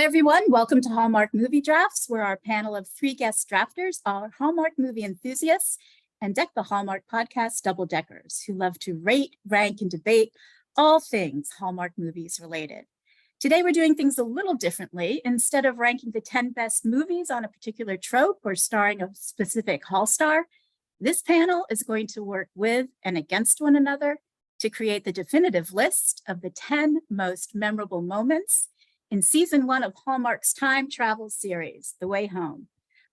Hi, everyone. Welcome to Hallmark Movie Drafts, where our panel of 3 guest drafters are Hallmark movie enthusiasts and Deck the Hallmark podcast double-deckers who love to rate, rank, and debate all things Hallmark movies related. Today, we're doing things a little differently. Instead of ranking the 10 best movies on a particular trope or starring a specific Hall star, this panel is going to work with and against one another to create the definitive list of the 10 most memorable moments in season 1 of Hallmark's time travel series, The Way Home.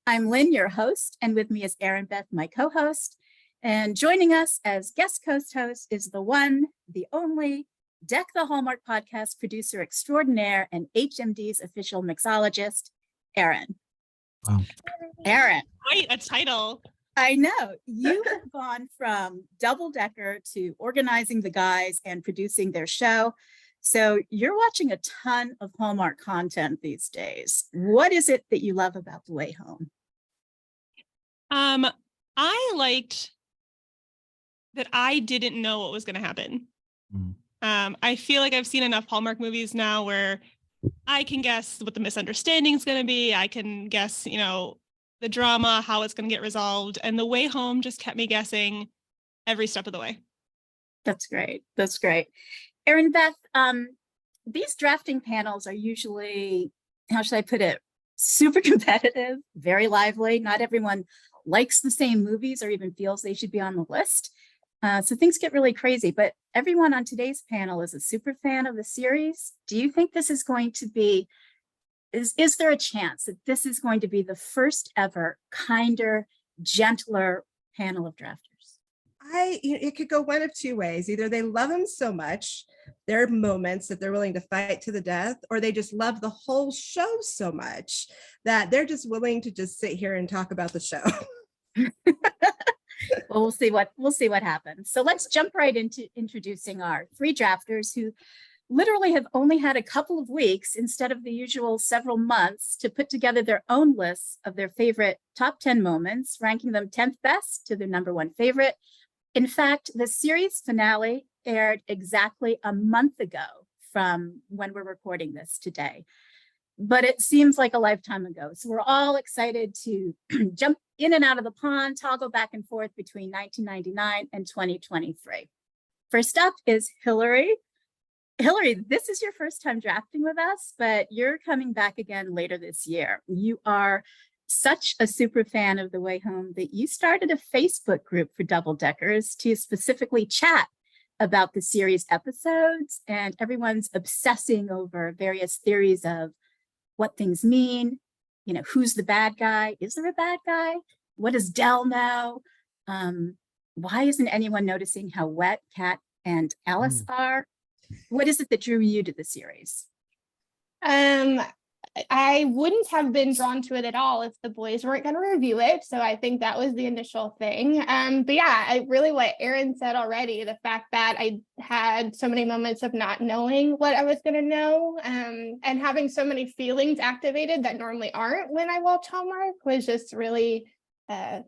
I'm Lynn, your host, and with me is Erinbeth, my co-host. And joining us as guest co-host is the one, the only, Deck the Hallmark podcast producer extraordinaire and HMD's official mixologist, Erin. Wow. Erin. Quite a title. I know. You have gone from double-decker to organizing the guys and producing their show. So you're watching a ton of Hallmark content these days. What is it that you love about The Way Home? I liked that I didn't know what was going to happen. I feel like I've seen enough Hallmark movies now where I can guess what the misunderstanding is going to be. I can guess, the drama, how it's going to get resolved. And The Way Home just kept me guessing every step of the way. That's great. That's great. Erinbeth, these drafting panels are usually, how should I put it, super competitive, very lively. Not everyone likes the same movies or even feels they should be on the list. So things get really crazy, but everyone on today's panel is a super fan of the series. Do you think this is going to be, is there a chance that this is going to be the first ever kinder, gentler panel of drafters? It could go one of two ways. Either they love him so much, there are moments that they're willing to fight to the death, or they just love the whole show so much that they're just willing to just sit here and talk about the show. Well, we'll see what happens. So let's jump right into introducing our 3 drafters who literally have only had a couple of weeks instead of the usual several months to put together their own lists of their favorite top 10 moments, ranking them 10th best to their number 1 favorite. In fact, the series finale aired exactly a month ago from when we're recording this today, but it seems like a lifetime ago. So we're all excited to jump in and out of the pond, toggle back and forth between 1999 and 2023. First up is Hillary. Hillary, this is your first time drafting with us, but you're coming back again later this year. You are such a super fan of The Way Home that you started a Facebook group for double-deckers to specifically chat about the series episodes, and everyone's obsessing over various theories of what things mean, who's the bad guy? Is there a bad guy? What does Del know? Why isn't anyone noticing how wet Kat and Alice are? What is it that drew you to the series? I wouldn't have been drawn to it at all if the boys weren't going to review it. So I think that was the initial thing. But yeah, I really what Erin said already, the fact that I had so many moments of not knowing what I was going to know and having so many feelings activated that normally aren't when I watch Hallmark was just really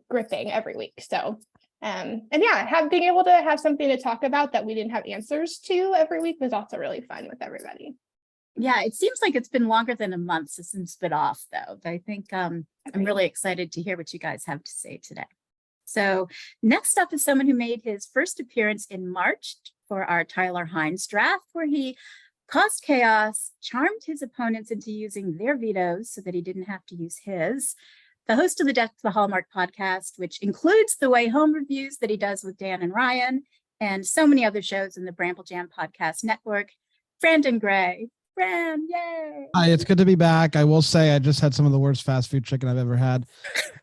gripping every week. So and yeah, being able to have something to talk about that we didn't have answers to every week was also really fun with everybody. Yeah, it seems like it's been longer than a month since it's been off, though. I think I'm really excited to hear what you guys have to say today. So next up is someone who made his first appearance in March for our Tyler Hines draft, where he caused chaos, charmed his opponents into using their vetoes so that he didn't have to use his. The host of the Deck the Hallmark podcast, which includes the Way Home reviews that he does with Bran and Ryan, and so many other shows in the Bramble Jam podcast network, Brandon Gray. Bran, yay! Hi, it's good to be back. I will say I just had some of the worst fast food chicken I've ever had.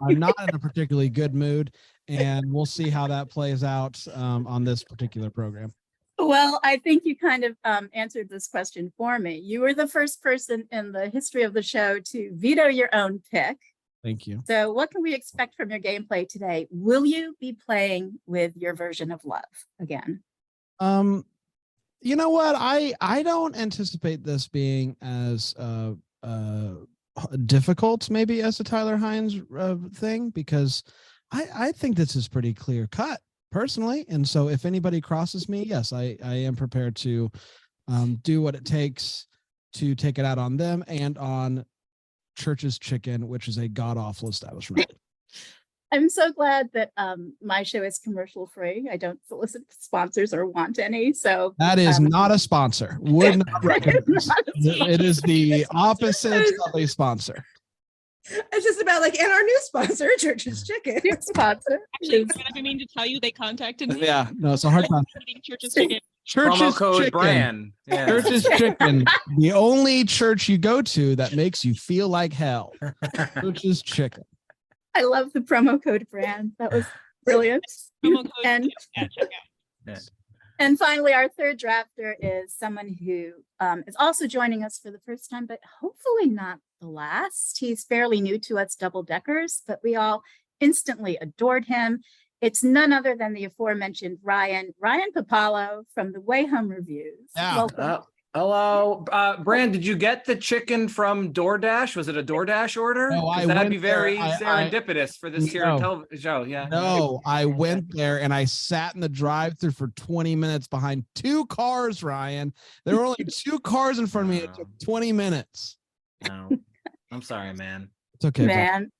I'm not in a particularly good mood, and we'll see how that plays out on this particular program. Well, I think you kind of answered this question for me. You were the first person in the history of the show to veto your own pick. Thank you. So what can we expect from your gameplay today? Will you be playing with your version of love again? You know what? I don't anticipate this being as difficult maybe as the Tyler Hines thing, because I think this is pretty clear cut personally. And so if anybody crosses me, yes, I am prepared to do what it takes to take it out on them and on Church's Chicken, which is a god-awful establishment. I'm so glad that my show is commercial free. I don't solicit sponsors or want any. So That is not a sponsor. Would not recommend. It is the opposite of a sponsor. It's just about like, and our new sponsor, Church's Chicken. New sponsor. Actually, is- I mean to tell you, they contacted me. Yeah, no, it's a hard time. Eating Church's Chicken. Promo Church's code Chicken. Bran. Yeah. Church's Chicken, the only church you go to that makes you feel like hell. Church's Chicken. I love the promo code brand. That was brilliant. Promo code And at checkout. And finally, our third drafter is someone who is also joining us for the first time, but hopefully not the last. He's fairly new to us double deckers, but we all instantly adored him. It's none other than the aforementioned Ryan Papalo from the Way Home Reviews. Yeah. Welcome. Hello, Bran. Did you get the chicken from DoorDash? Was it a DoorDash order? No, 'Cause I that'd went be very there. serendipitous for this here No. show. Yeah. No, I went there and I sat in the drive-through for 20 minutes behind 2 cars, Ryan. There were only 2 cars in front of me. It took 20 minutes. No. I'm sorry, man. It's okay. Bro. Man.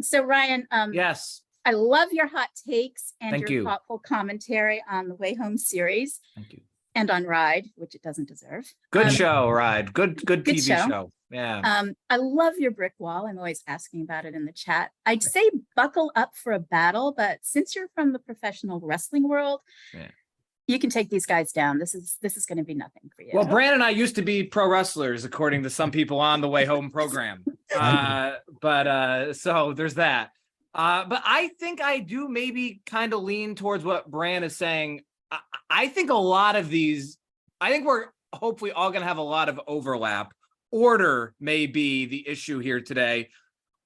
So Ryan, Yes. I love your hot takes and Thank your you. thoughtful commentary on the Way Home series Thank you. and on Ride, which it doesn't deserve. Good Um, show, Ride. Good TV show. show. Yeah. I love your brick wall. I'm always asking about it in the chat. I'd say buckle up for a battle, but since you're from the professional wrestling world, Yeah. you can take these guys down. This is going to be nothing for you. Well, Bran and I used to be pro wrestlers, according to some people on the Way Home program. So there's that. But I think I do maybe kind of lean towards what Bran is saying. I think a lot of these, I think we're hopefully all going to have a lot of overlap. Order may be the issue here today,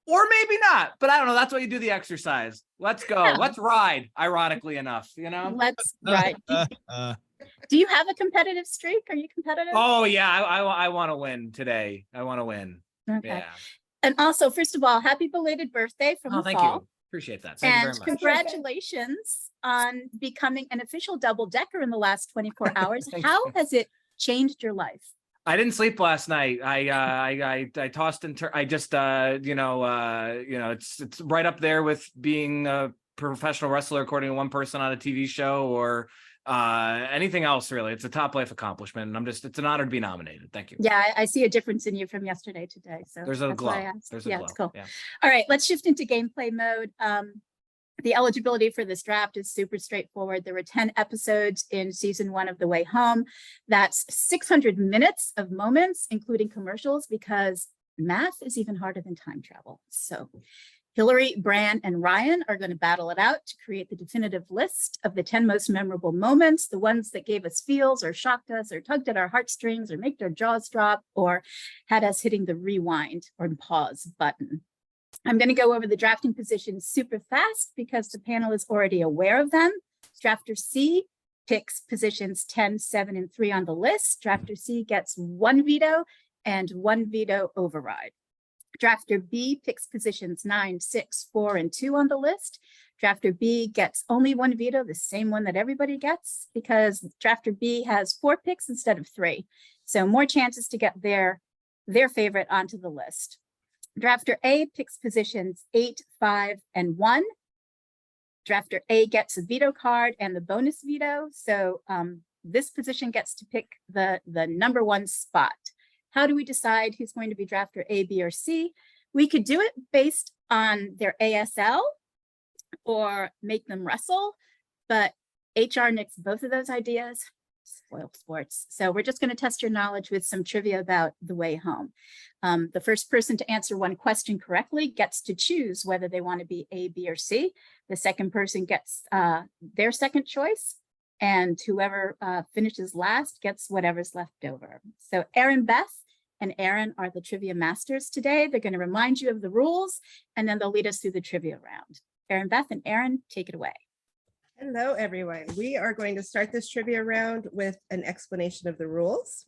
or maybe not. But I don't know. That's why you do the exercise. Let's go. Yeah. Let's ride. Ironically enough, you know. Let's ride. Do you have a competitive streak? Are you competitive? Oh yeah, I want to win today. I want to win. Okay. Yeah. And also, first of all, happy belated birthday from Oh, the thank fall. you. Appreciate that. Thank you And very much. congratulations on becoming an official double decker in the last 24 hours. Thank How you. has it changed your life? I didn't sleep last night. I tossed and turned. I just it's right up there with being a professional wrestler, according to one person on a TV show, or anything else really. It's a top life accomplishment, and it's an honor to be nominated. Thank you. Yeah, I see a difference in you from yesterday today. So There's a that's glow. why I asked. There's a Yeah, glow. it's cool. Yeah. All right, let's shift into gameplay mode. The eligibility for this draft is super straightforward. There were 10 episodes in season 1 of The Way Home. That's 600 minutes of moments, including commercials, because math is even harder than time travel. So Hillary, Bran, and Ryan are going to battle it out to create the definitive list of the 10 most memorable moments, the ones that gave us feels or shocked us or tugged at our heartstrings or made our jaws drop or had us hitting the rewind or pause button. I'm going to go over the drafting positions super fast because the panel is already aware of them. Drafter C picks positions 10, 7, and 3 on the list. Drafter C gets 1 veto and 1 veto override. Drafter B picks positions 9, 6, 4, and 2 on the list. Drafter B gets only 1 veto, the same one that everybody gets, because Drafter B has 4 picks instead of 3. So more chances to get their favorite onto the list. Drafter A picks positions 8, 5, and 1. Drafter A gets a veto card and the bonus veto. So this position gets to pick the number 1 spot. How do we decide who's going to be drafter A, B, or C? We could do it based on their ASL or make them wrestle, but HR nixed both of those ideas. Spoil sports. So we're just going to test your knowledge with some trivia about The Way Home. The first person to answer 1 question correctly gets to choose whether they want to be A, B, or C. The second person gets their second choice, and whoever finishes last gets whatever's left over. So Erinbeth and Erin are the trivia masters today. They're going to remind you of the rules, and then they'll lead us through the trivia round. Erinbeth and Erin, take it away. Hello, everyone. We are going to start this trivia round with an explanation of the rules.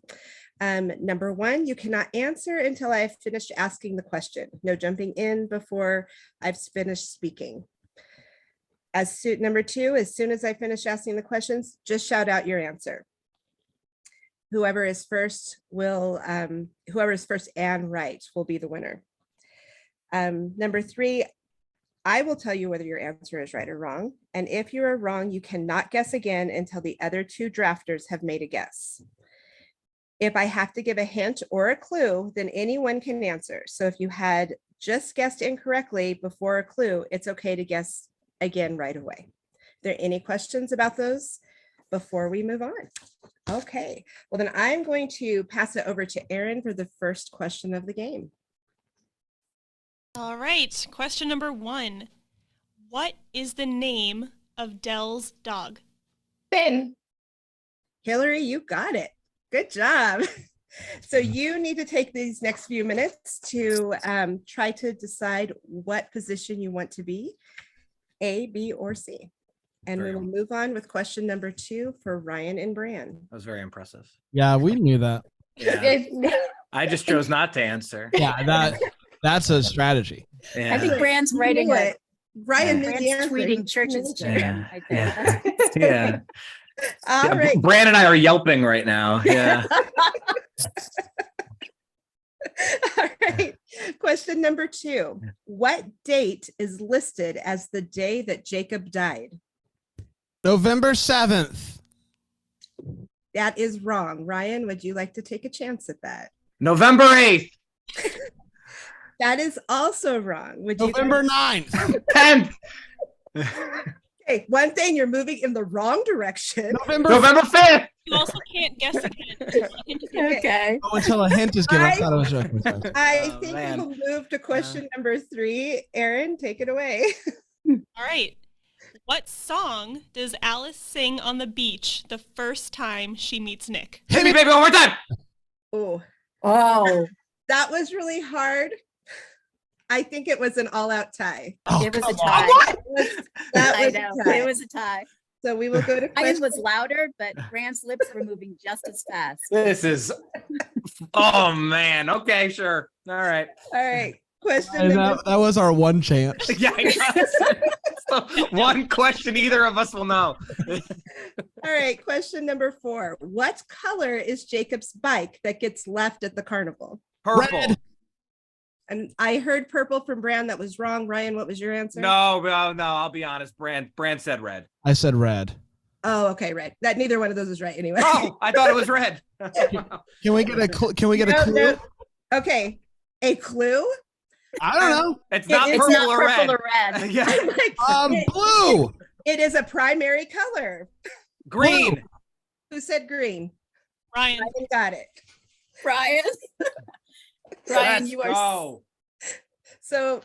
Number 1, you cannot answer until I've finished asking the question. No jumping in before I've finished speaking. Number 2, as soon as I finish asking the questions, just shout out your answer. whoever is first and right will be the winner. Number 3, I will tell you whether your answer is right or wrong. And if you are wrong, you cannot guess again until the other 2 drafters have made a guess. If I have to give a hint or a clue, then anyone can answer. So if you had just guessed incorrectly before a clue, it's okay to guess again right away. Are there any questions about those before we move on? Okay, well then I'm going to pass it over to Erin for the first question of the game. All right, question number 1. What is the name of Dell's dog? Finn. Hillary, you got it. Good job. So you need to take these next few minutes to try to decide what position you want to be, A, B, or C. And we will move on with question number 2 for Ryan and Bran. That was very impressive. Yeah, we knew that. Yeah. I just chose not to answer. Yeah, that's a strategy. Yeah. I think Bran's writing Knew a it. Ryan knew the Brand's answer. tweeting churches to him, I think. Yeah. All right. Bran and I are yelping right now. Yeah. All right. Question number 2. What date is listed as the day that Jacob died? November 7th. That is wrong. Ryan, would you like to take a chance at that? November 8th. That is also wrong. Would you November 9th. 10th. Okay, one thing, you're moving in the wrong direction. November November 5th. You also can't guess again. Okay. Oh, until a hint is given. I thought it was joking. Sorry. I Oh, think man. we'll move to question number 3. Erin, take it away. All right. What song does Alice sing on the beach the first time she meets Nick? Hit me, baby, one more time. Oh, That was really hard. I think it was an all-out tie. Oh, it was a come on. tie. That I was know. a tie. It was a tie. So we will go to Ryan's question. was louder, but Bran's lips were moving just as fast. This is. Oh man. Okay, sure. All right. All right. Question And number that was our one chance. Yeah. I know. So, one question either of us will know. All right, question number 4. What color is Jacob's bike that gets left at the carnival? Purple. Red. And I heard purple from Bran. That was wrong. Ryan, what was your answer? No. I'll be honest. Bran said red. I said red. Oh, okay, right. That neither one of those is right anyway. Oh, I thought it was red. Can we get a No, clue? no. Okay, a clue? I don't know. It's not It's purple not or red. purple or red. Yeah. Blue. It is a primary color. Green. Who said green? Ryan. Ryan got it. Brian. Brian, Let's you are go. So,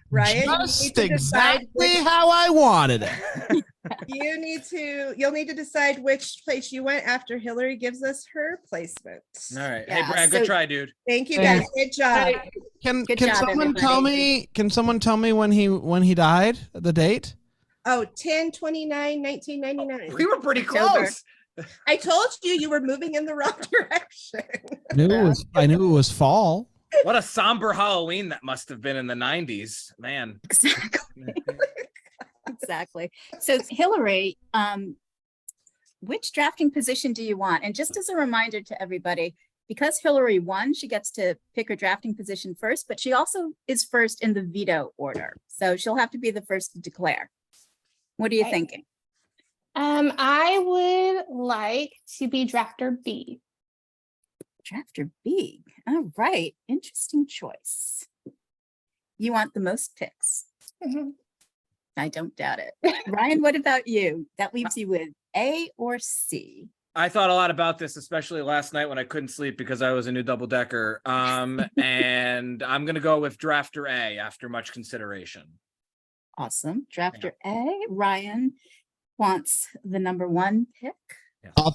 Ryan, Just you need to decide exactly how I wanted it. you'll need to decide which place you went after Hillary gives us her placement. All right. Yeah, Hey, Bran, good so- try, dude. Thank you guys. Good job. Can Good can job, someone tell everybody. me? Can someone tell me when he died? The date? Oh, 10/29/1999. We were pretty October. close. I told you were moving in the wrong direction. I knew it was fall. What a somber Halloween that must have been in the 90s. Man. exactly. Exactly. So Hillary, which drafting position do you want? And just as a reminder to everybody, because Hillary won, she gets to pick her drafting position first, but she also is first in the veto order. So she'll have to be the first to declare. What are you Okay. thinking? I would like to be drafter B. Drafter B. All right. Interesting choice. You want the most picks. Mhm. I don't doubt it. Ryan, what about you? That leaves you with A or C. I thought a lot about this, especially last night when I couldn't sleep because I was a new double decker. And I'm going to go with drafter A after much consideration. Awesome. Drafter A. Ryan wants the number 1 pick. I'll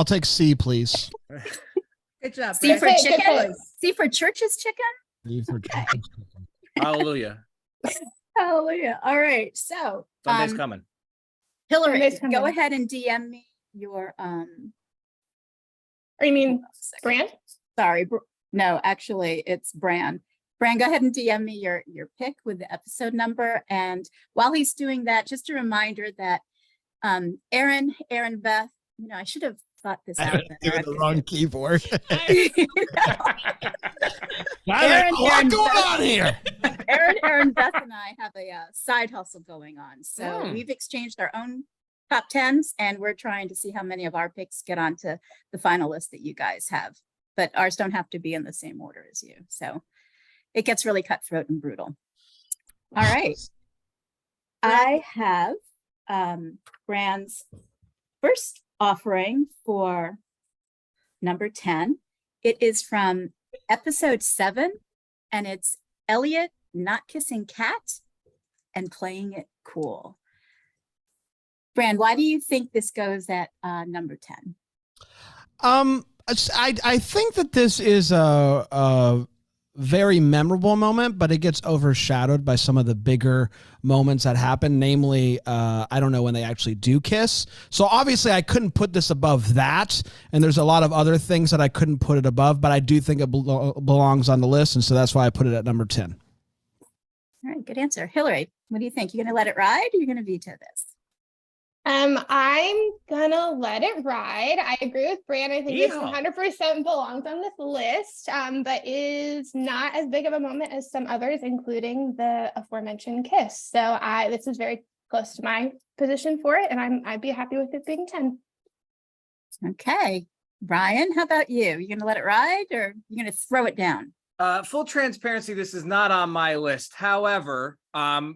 take C, please. Good job. C for Brad. Good chicken? choice. C for church's chicken? C for Hallelujah. Hallelujah. All right. So Sunday's coming. Hillary, Sunday's coming. go ahead and DM me your Or you mean Bran? sorry. No, actually it's Bran. Bran, go ahead and DM me your pick with the episode number. And while he's doing that, just a reminder that Erinbeth, I should have thought this I out. was doing the wrong keyboard. Erin, What's going on here? Erin, Beth, and I have a side hustle going on. So we've exchanged our own top 10s, and we're trying to see how many of our picks get onto the final list that you guys have. But ours don't have to be in the same order as you. So it gets really cutthroat and brutal. All right. I have Bran's first offering for number 10. It is from episode 7, and it's Elliot not kissing Kat and playing it cool. Bran, why do you think this goes at number 10? I think that this is a very memorable moment, but it gets overshadowed by some of the bigger moments that happen. Namely, I don't know when they actually do kiss. So obviously I couldn't put this above that. And there's a lot of other things that I couldn't put it above, but I do think it belongs on the list. And so that's why I put it at number 10. All right, good answer. Hillary, what do you think? You're going to let it ride, or you're going to veto this? I'm gonna let it ride. I agree with Bran. I think this 100% belongs on this list, but is not as big of a moment as some others, including the aforementioned kiss. So this is very close to my position for it, and I'd be happy with it being 10. Okay, Ryan, how about you? You gonna let it ride, or you gonna throw it down? Full transparency, this is not on my list. However,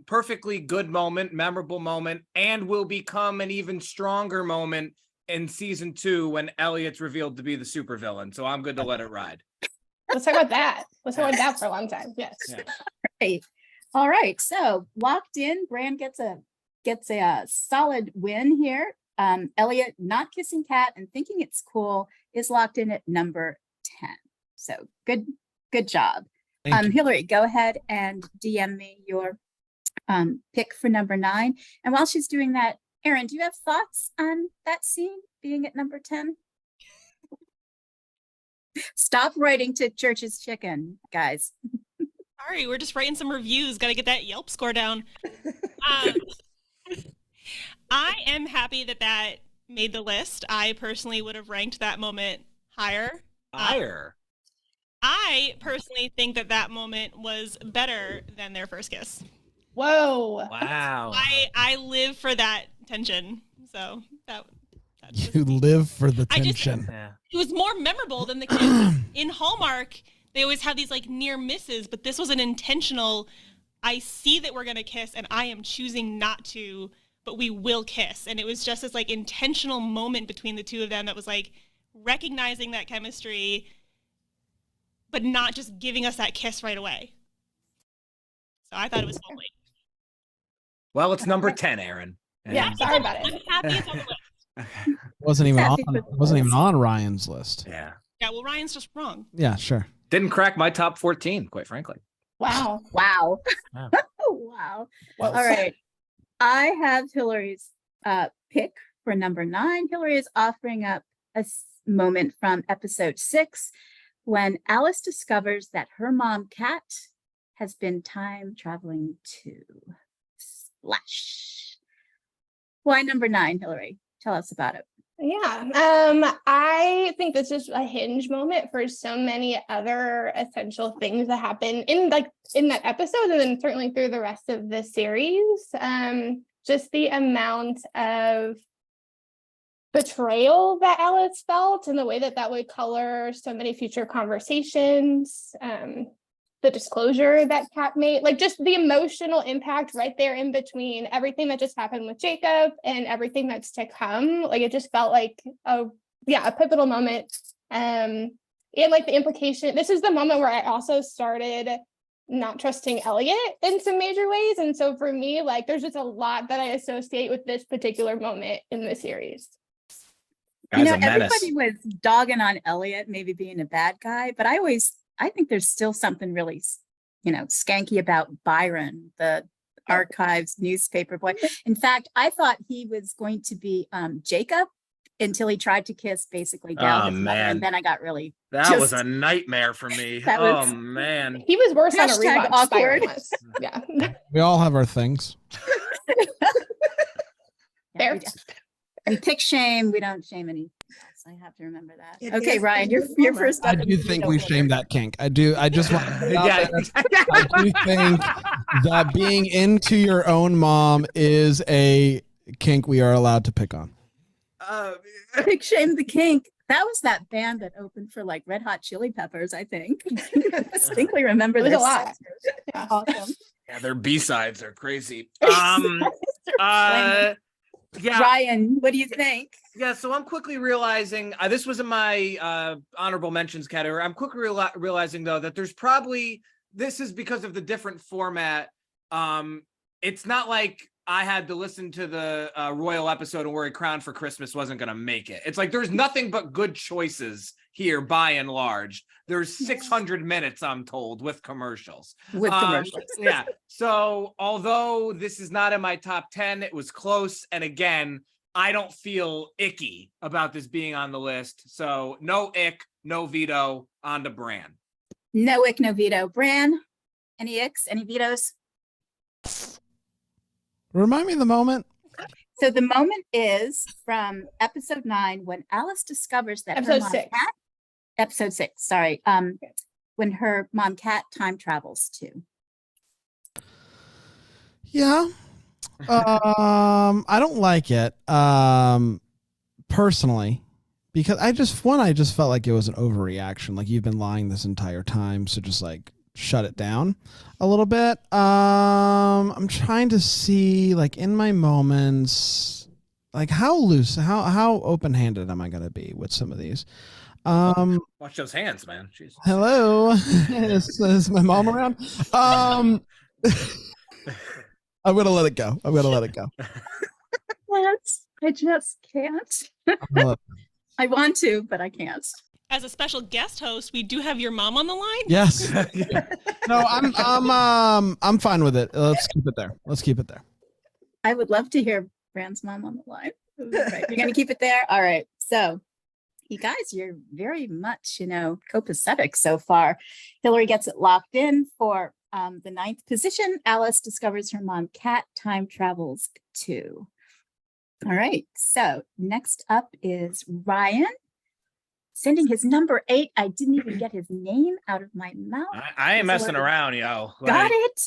perfectly good moment, memorable moment, and will become an even stronger moment in season 2 when Elliot's revealed to be the supervillain. So I'm good to let it ride. Let's talk about that. Let's talk about that for a long time. Yes. Yeah. All right. So locked in. Bran gets a solid win here. Elliot not kissing Kat and thinking it's cool is locked in at number 10. So good job. Hillary, go ahead and DM me your pick for number 9. And while she's doing that, Erin, do you have thoughts on that scene being at number 10? Stop writing to Church's Chicken, guys. Sorry, we're just writing some reviews. Got to get that Yelp score down. I am happy that made the list. I personally would have ranked that moment higher. I personally think that moment was better than their first kiss. Whoa. Wow. I live for that tension. So that you live for the tension. It was more memorable than the kiss. In Hallmark, they always have these like near misses, but this was an intentional, I see that we're going to kiss and I am choosing not to, but we will kiss. And it was just this like intentional moment between the two of them that was like recognizing that chemistry, but not just giving us that kiss right away. So I thought it was lovely. Well, it's number 10, Erin. Yeah, sorry about it. I'm happy it's on the list. Wasn't even on Ryan's list. Yeah, well, Ryan's just wrong. Yeah, sure. Didn't crack my top 14, quite frankly. Wow. Wow. Wow. Wow. All right. I have Hillary's pick for number 9. Hillary is offering up a moment from episode 6 when Alice discovers that her mom, Kat, has been time traveling too. Splash. Why number 9, Hillary? Tell us about it. Yeah, I think this is a hinge moment for so many other essential things that happen in that episode, and then certainly through the rest of the series. Just the amount of betrayal that Alice felt, and the way that would color so many future conversations. The disclosure that Kat made, like just the emotional impact right there in between everything that just happened with Jacob and everything that's to come. Like it just felt like a pivotal moment. And like the implication, this is the moment where I also started not trusting Elliot in some major ways. And so for me, like there's just a lot that I associate with this particular moment in the series. Everybody was dogging on Elliot maybe being a bad guy, but I think there's still something really, skanky about Byron, the archives newspaper boy. In fact, I thought he was going to be Jacob until he tried to kiss basically Dale. And then I got really was a nightmare for me. Man. He was worse on a rewatch. Awkward. Yeah. We all have our things. We pick shame. We don't shame any. I have to remember that. It Okay, is Ryan, the you're Hallmark. first up. I in do the think veto we order. shamed that kink. I do. I just want to put it out Yeah. there. I do think that being into your own mom is a kink we are allowed to pick on. Big shame the kink. That was that band that opened for like Red Hot Chili Peppers, I think. I distinctly remember It was their a lot. sisters. Awesome. Yeah, their B-sides are crazy. Flaming. Yeah. Ryan, what do you think? Yeah, so I'm quickly realizing this was in my honorable mentions category. I'm quickly realizing though that there's probably, this is because of the different format. It's not like I had to listen to the royal episode and worry Crown for Christmas wasn't going to make it. It's like there's nothing but good choices here by and large. There's 600 minutes, I'm told, with commercials. With commercials. Yeah. So although this is not in my top 10, it was close. And again, I don't feel icky about this being on the list. So no ick, no veto, on to Bran. No ick, no veto. Bran, any icks, any vetoes? Remind me of the moment. So the moment is from episode 9 when Alice discovers that her Episode mom 6. cat, episode 6, sorry. When her mom cat time travels too. Yeah. I don't like it. Personally, because I just felt like it was an overreaction. Like, you've been lying this entire time. So just like shut it down a little bit. I'm trying to see, like, in my moments, like how loose, how open-handed am I going to be with some of these? Watch those hands, man. Jeez. Hello. is my mom around? I'm going to let it go. I just can't. I want to, but I can't. As a special guest host, we do have your mom on the line. Yes. No, I'm fine with it. Let's keep it there. I would love to hear Bran's mom on the line. Right. You're going to keep it there? All right. So you guys, you're very much, copacetic so far. Hillary gets it locked in for the 9th position. Alice discovers her mom cat time travels too. All right. So next up is Ryan. Sending his number 8. I didn't even get his name out of my mouth. I ain't messing around, yo. Got it.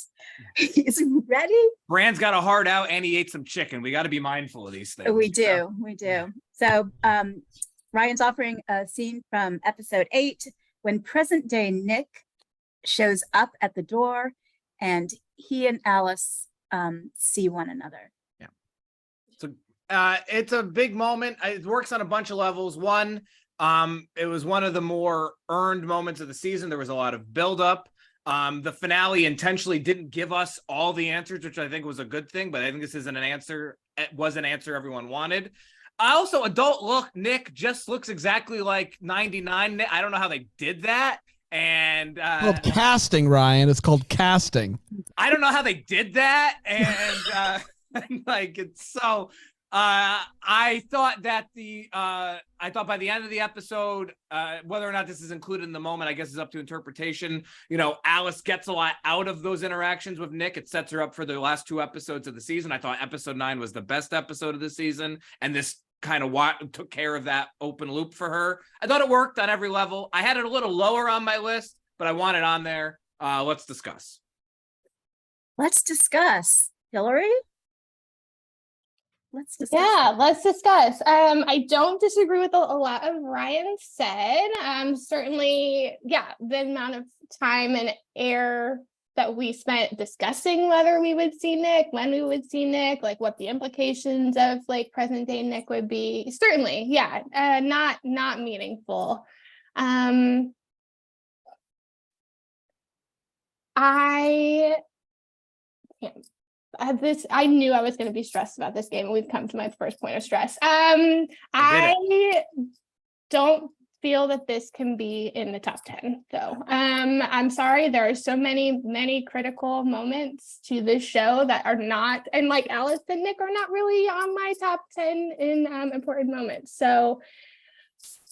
Is he ready? Brand's got a heart out and he ate some chicken. We got to be mindful of these things. We do. So Ryan's offering a scene from episode 8 when present day Nick shows up at the door and he and Alice see one another. Yeah. So it's a big moment. It works on a bunch of levels. One, it was one of the more earned moments of the season. There was a lot of buildup. The finale intentionally didn't give us all the answers, which I think was a good thing, but I think this isn't an answer. It was an answer everyone wanted. Also, adult look, Nick just looks exactly like 99. I don't know how they did that. And called casting, Ryan. It's called casting. I don't know how they did that. And like, it's so I thought that by the end of the episode, whether or not this is included in the moment, I guess is up to interpretation. Alice gets a lot out of those interactions with Nick. It sets her up for the last 2 episodes of the season. I thought episode 9 was the best episode of the season, and this kind of took care of that open loop for her. I thought it worked on every level. I had it a little lower on my list, but I want it on there. Let's discuss. Hillary? Let's discuss. Yeah, let's discuss. I don't disagree with a lot of Ryan said. Certainly, yeah, the amount of time and air that we spent discussing whether we would see Nick, when we would see Nick, like what the implications of like present day Nick would be. Certainly, yeah, not meaningful. I can't. I knew I was going to be stressed about this game, and we've come to my first point of stress. I don't feel that this can be in the top 10, though. I'm sorry. There are so many critical moments to this show that are not, and like Alice and Nick are not really on my top 10 in important moments. So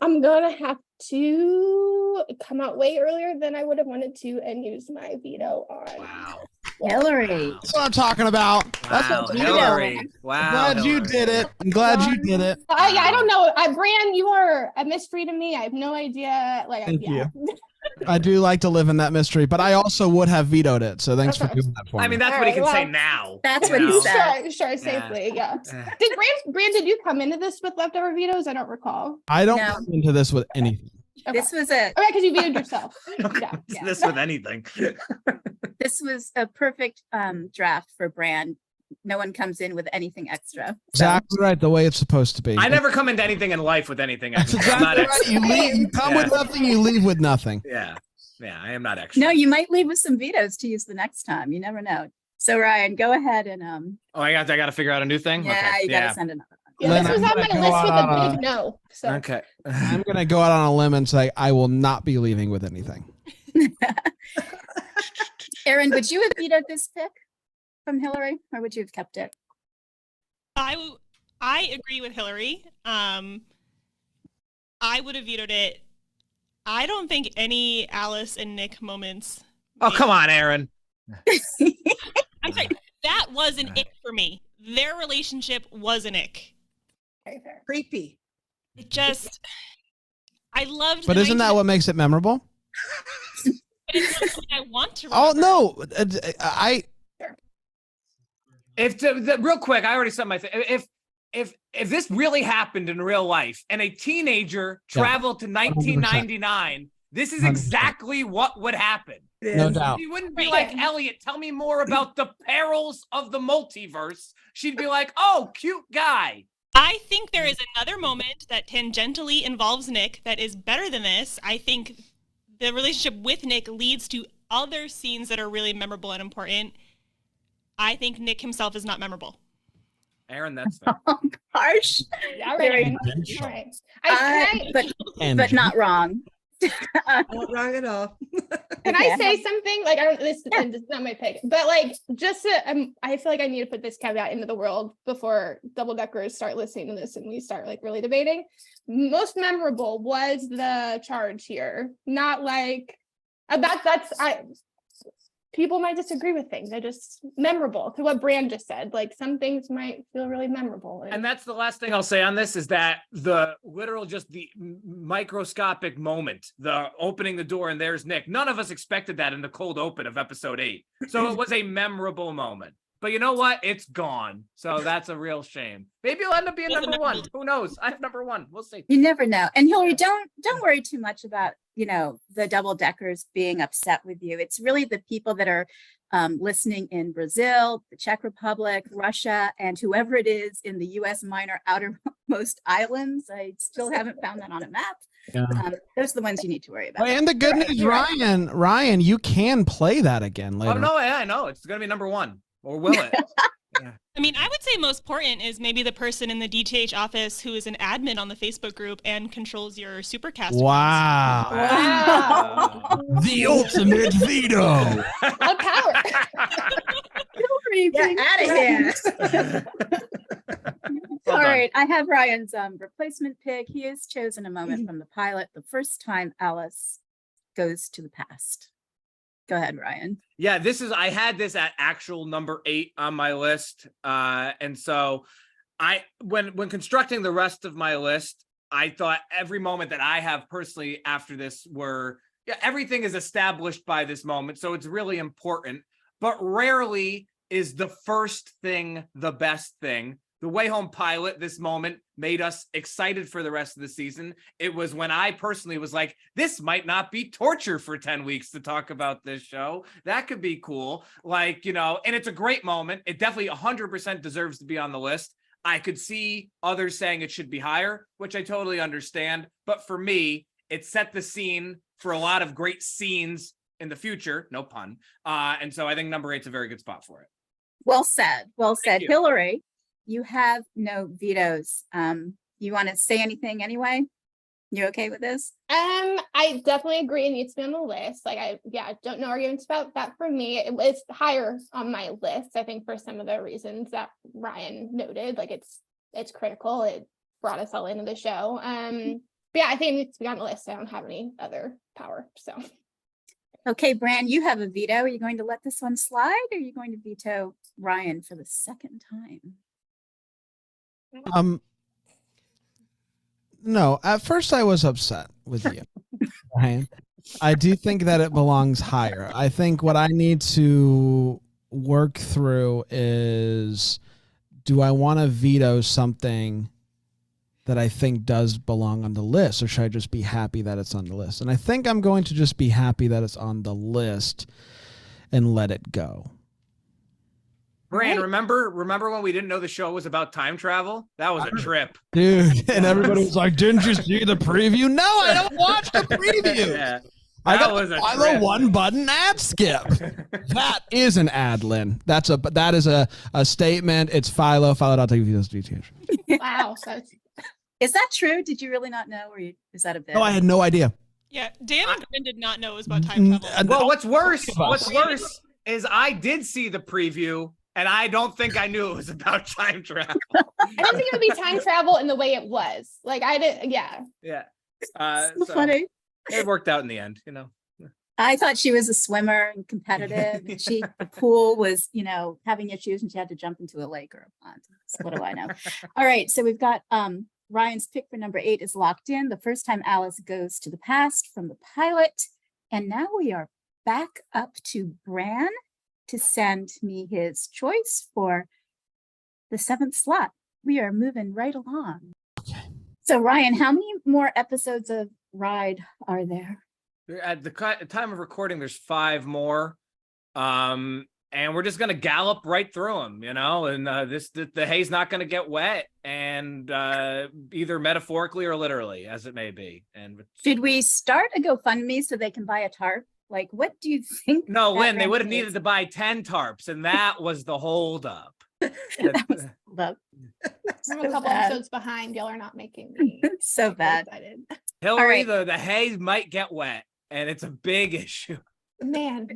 I'm going to have to come out way earlier than I would have wanted to and use my veto on. Wow. Hillary. That's what I'm talking about. That's Wow, what I'm Hillary. Wow. glad you Hillary. did it. I'm glad you did it. I don't know. Bran, you are a mystery to me. I have no idea. Like, Thank you. I do like to live in that mystery, but I also would have vetoed it. So thanks for doing that for me. I mean, that's All what he right, can say well, now. That's you what he know? said. Sure, safely. Yeah. Eh. Did Bran, did you come into this with leftover vetoes? I don't recall. I don't No. come into this with anything. Okay. This was a Okay, because you vetoed yourself. Yeah. This with anything. this was a perfect draft for Bran. No one comes in with anything extra. So, Exactly right, the way it's supposed to be. I never come into anything in life with anything That's extra. I'm not exactly right. extra. You come with nothing, you leave with nothing. Yeah. Yeah, I am not extra. no, you might leave with some vetoes to use the next time. You never know. So Ryan, go ahead and Oh, I got to figure out a new thing? yeah, Okay. you gotta send another one. Yeah, Then this was I'm on my gonna list go with out a on big no. So Okay. I'm going to go out on a limb and say I will not be leaving with anything. Erin, would you have vetoed this pick from Hillary, or would you have kept it? I agree with Hillary. I would have vetoed it. I don't think any Alice and Nick moments. Oh, come on, Erin. I'm sorry. That was an ick for me. Their relationship was an ick. very fair. Creepy. It just, I loved. But the isn't that what makes it memorable? But it's not something I want to. Oh, remember. no. If real quick, I already said my thing. If this really happened in real life and a teenager traveled to 1999, this is 100%. exactly what would happen. No doubt. She wouldn't be Right. like, Elliot, tell me more about the perils of the multiverse. She'd be like, oh, cute guy. I think there is another moment that tangentially involves Nick that is better than this. I think the relationship with Nick leads to other scenes that are really memorable and important. I think Nick himself is not memorable. Erin, that's fair. Harsh, All Very right. All right. but not wrong. Not wrong at all. Can Okay. I say something? Like, I don't, this is not my pick, but like, just to, I feel like I need to put this caveat into the world before double deckers start listening to this and we start like really debating. Most memorable was the charge here, not like people might disagree with things. They're just memorable to what Bran just said. Like, some things might feel really memorable. And that's the last thing I'll say on this is that the literal, just the microscopic moment, the opening the door and there's Nick. None of us expected that in the cold open of episode 8. So it was a memorable moment. But you know what? It's gone. So that's a real shame. Maybe it'll end up being number 1. Who knows? I have number 1. We'll see. You never know. And Hillary, don't worry too much about, the double deckers being upset with you. It's really the people that are listening in Brazil, the Czech Republic, Russia, and whoever it is in the U.S. minor outermost islands. I still haven't found that on a map. Yeah. Those are the ones you need to worry about. And the good news, Ryan, you can play that again later. Oh, no, yeah, I know. It's going to be number 1. Or will it? Yeah. I mean, I would say most important is maybe the person in the DTH office who is an admin on the Facebook group and controls your supercast. Wow. Wow. The ultimate veto. What power? Get out of here. Well All done. right, I have Ryan's replacement pick. He has chosen a moment from the pilot, the first time Alice goes to the past. Go ahead, Ryan. Yeah, I had this at actual number 8 on my list. And so when constructing the rest of my list, I thought every moment that I have personally after this everything is established by this moment. So it's really important, but rarely is the first thing the best thing. The Way Home pilot, this moment made us excited for the rest of the season. It was when I personally was like, this might not be torture for 10 weeks to talk about this show. That could be cool. Like, and it's a great moment. It definitely 100% deserves to be on the list. I could see others saying it should be higher, which I totally understand. But for me, it set the scene for a lot of great scenes in the future, no pun. And so I think number 8's a very good spot for it. Well said. Well said. you. Hillary, you have no vetoes. You want to say anything anyway? You okay with this? I definitely agree it needs to be on the list. Like, don't know arguments about that for me. It was higher on my list, I think, for some of the reasons that Ryan noted. Like, it's critical. It brought us all into the show. But yeah, I think it needs to be on the list. I don't have any other power. So Okay, Bran, you have a veto. Are you going to let this one slide, or are you going to veto Ryan for the second time? No, at first I was upset with you, Ryan. I do think that it belongs higher. I think what I need to work through is, do I want to veto something that I think does belong on the list, or should I just be happy that it's on the list? And I think I'm going to just be happy that it's on the list and let it go. Bran, Right. remember when we didn't know the show was about time travel? That was a trip. Dude, and everybody was like, didn't you see the preview? No, I don't watch the preview. Yeah, I got was the a Philo trip. one button ad skip. That is an ad, Lynn. That is a statement. It's Philo. Philo.tv. Wow. So Is that true? Did you really not know, or is that a bit? No, I had no idea. Yeah, Dan and Bran did not know it was about time travel. Well, what's worse is I did see the preview, and I don't think I knew it was about time travel. I didn't think it would be time travel in the way it was. Like I did, yeah. Yeah. So funny. It worked out in the end, you know. I thought she was a swimmer and competitive. And the pool was, having issues, and she had to jump into a lake or a pond. So what do I know? All right. So we've got Ryan's pick for number 8 is locked in. The first time Alice goes to the past from the pilot. And now we are back up to Bran to send me his choice for the 7th slot. We are moving right along. Okay. So Ryan, how many more episodes of Ride are there? At the time of recording, there's 5 more. And we're just going to gallop right through them, and the hay's not going to get wet, and either metaphorically or literally, as it may be. And should we start a GoFundMe so they can buy a tarp? Like, what do you think? No, Lynn, they would have needed to buy 10 tarps, and that was the holdup. That was the I'm a couple episodes behind. Y'all are not making me so bad. excited. Hillary, right. the hay might get wet, and it's a big issue. Man.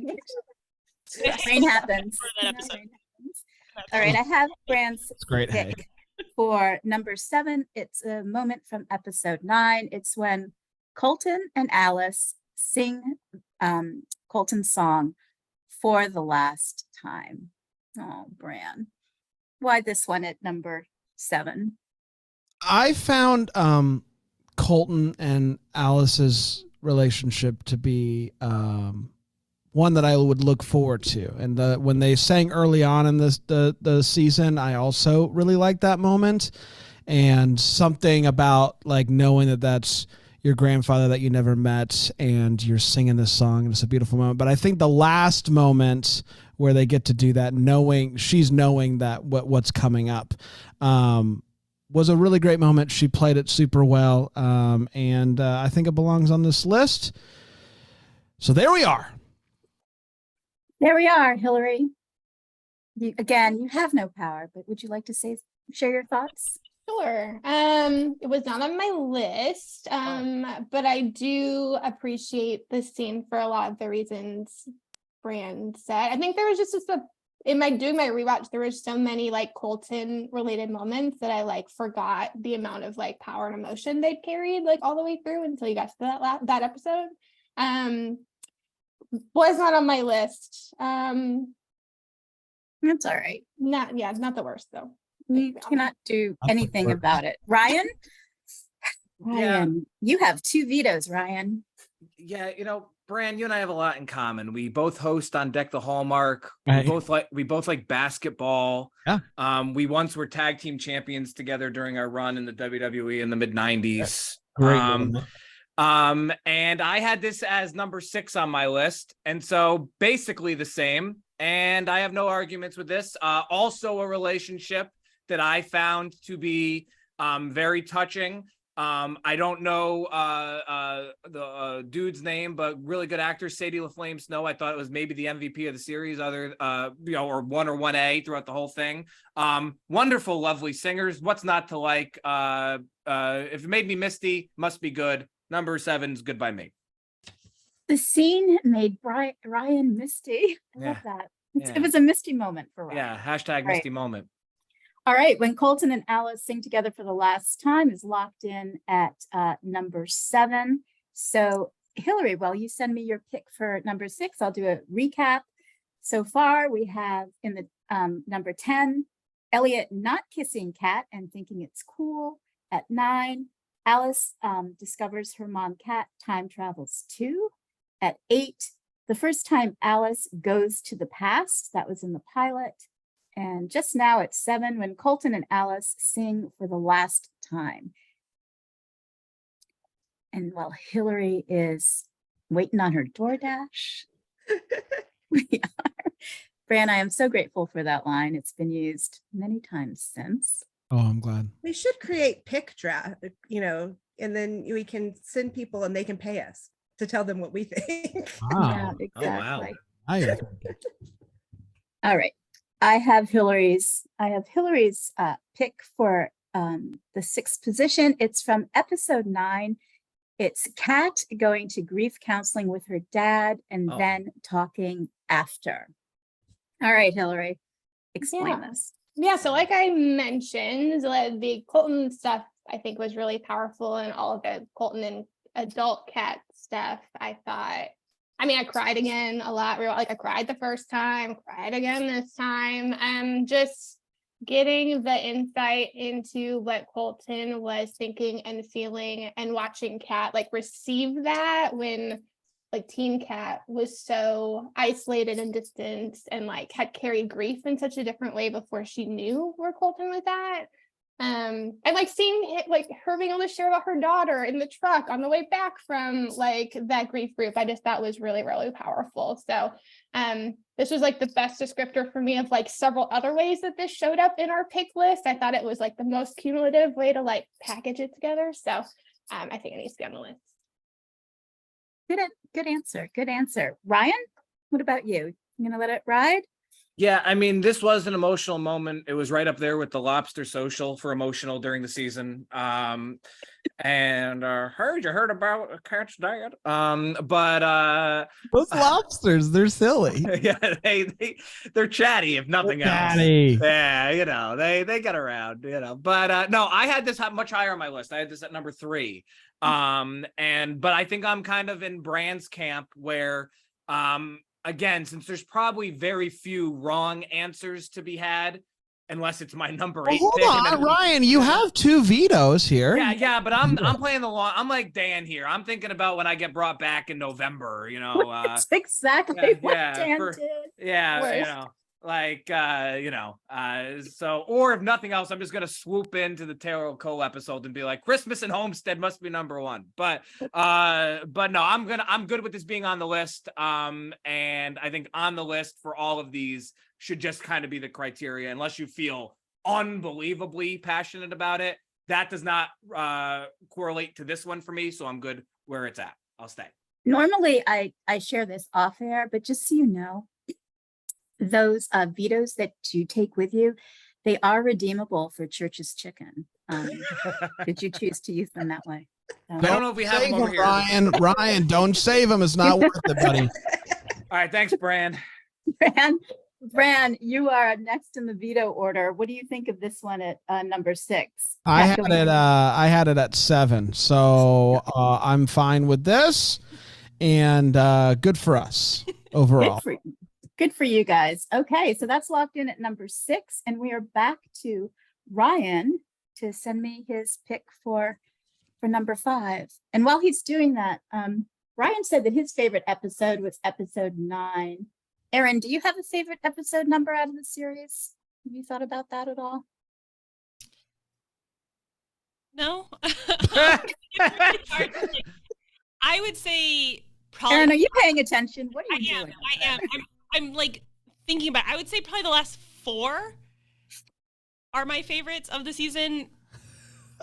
Rain happens. For that episode. Rain happens. All right, I have Bran's Great hay. pick for number 7. It's a moment from episode 9. It's when Colton and Alice sing Colton's song for the last time. Oh, Bran. Why this one at number 7? I found Colton and Alice's relationship to be one that I would look forward to. And when they sang early on in the season, I also really liked that moment. And something about like knowing that that's your grandfather that you never met and you're singing this song, and it's a beautiful moment. But I think the last moment where they get to do that, knowing that what's coming up, was a really great moment. She played it super well. And I think it belongs on this list. So there we are. There we are, Hillary. You have no power, but would you like to share your thoughts? Sure. It was not on my list, but I do appreciate this scene for a lot of the reasons Bran said. I think there was just doing my rewatch, there were so many like Colton related moments that I like forgot the amount of like power and emotion they'd carried like all the way through until you got to that episode. Was not on my list. That's all right. Not the worst though. We cannot do anything about it. Ryan, you have 2 vetoes, Ryan. Yeah, Bran, you and I have a lot in common. We both host on Deck the Hallmark. Right. We both like basketball. Yeah. We once were tag team champions together during our run in the WWE in the mid 90s. Great. And I had this as number 6 on my list. And so basically the same. And I have no arguments with this. Also a relationship that I found to be very touching. I don't know the dude's name, but really good actor, Sadie LaFlame Snow. I thought it was maybe the MVP of the series, or 1A throughout the whole thing. Wonderful, lovely singers. What's not to like? If it made me misty, must be good. Number 7's good by me. The scene made Ryan misty. I love that. It was a misty moment for Ryan. Yeah, hashtag misty moment. All right, when Colton and Alice sing together for the last time is locked in at number 7. So Hillary, while you send me your pick for number 6, I'll do a recap. So far, we have in the number 10, Elliot not kissing Kat and thinking it's cool. At 9, Alice discovers her mom Kat time travels too. At 8, the first time Alice goes to the past, that was in the pilot. And just now at 7, when Colton and Alice sing for the last time. And while Hillary is waiting on her DoorDash, we are. Bran, I am so grateful for that line. It's been used many times since. Oh, I'm glad. We should create pick draft, and then we can send people and they can pay us to tell them what we think. Wow. Yeah, Oh, wow. exactly. All right. I have Hillary's pick for the 6th position. It's from episode 9. It's Kat going to grief counseling with her dad and then talking after. All right, Hillary, explain this. Yeah, so like I mentioned, the Colton stuff I think was really powerful, and all of the Colton and adult Kat stuff. I cried again a lot. Like I cried the first time, cried again this time. Just getting the insight into what Colton was thinking and feeling, and watching Kat like receive that when like teen Kat was so isolated and distant and like had carried grief in such a different way before she knew where Colton was at. And like seeing it, like her being able to share about her daughter in the truck on the way back from like that grief group, I just thought was really, really powerful. So this was like the best descriptor for me of like several other ways that this showed up in our pick list. I thought it was like the most cumulative way to like package it together. So I think it needs to be on the list. Good answer. Ryan, what about you? You gonna let it ride? Yeah, I mean, this was an emotional moment. It was right up there with the lobster social for emotional during the season. And heard about a cat's dad. Those lobsters, they're silly. Yeah, they're chatty if nothing else. Chatty. Yeah, they get around, But no, I had this much higher on my list. I had this at number 3. But I think I'm kind of in Bran's camp where again, since there's probably very few wrong answers to be had, unless it's my number 8 Hold pick. on, Ryan, you have 2 vetoes here. Yeah, but I'm playing the long. I'm like Dan here. I'm thinking about when I get brought back in November. That's exactly what Dan did. Yeah, so, or if nothing else, I'm just gonna swoop into the Tarot Cole episode and be like, Christmas and Homestead must be number 1. But no, I'm good with this being on the list. And I think on the list for all of these should just kind of be the criteria, unless you feel unbelievably passionate about it. That does not correlate to this one for me, so I'm good where it's at. I'll stay. Normally, I share this off air, but just so you know, those vetoes that you take with you, they are redeemable for Church's Chicken. Could you choose to use them that way? I don't know if we have them over here. Ryan, don't save them. It's not worth it, buddy. All right, thanks, Bran. Bran, you are next in the veto order. What do you think of this one at number 6? I had it at 7, so I'm fine with this, and good for us overall. Good for you guys. Okay, so that's locked in at number 6, and we are back to Ryan to send me his pick for number 5. And while he's doing that, Ryan said that his favorite episode was episode 9. Erin, do you have a favorite episode number out of the series? Have you thought about that at all? No. I would say probably. Erin, are you paying attention? What are you doing? I am. I'm like thinking about it. I would say probably the last 4 are my favorites of the season.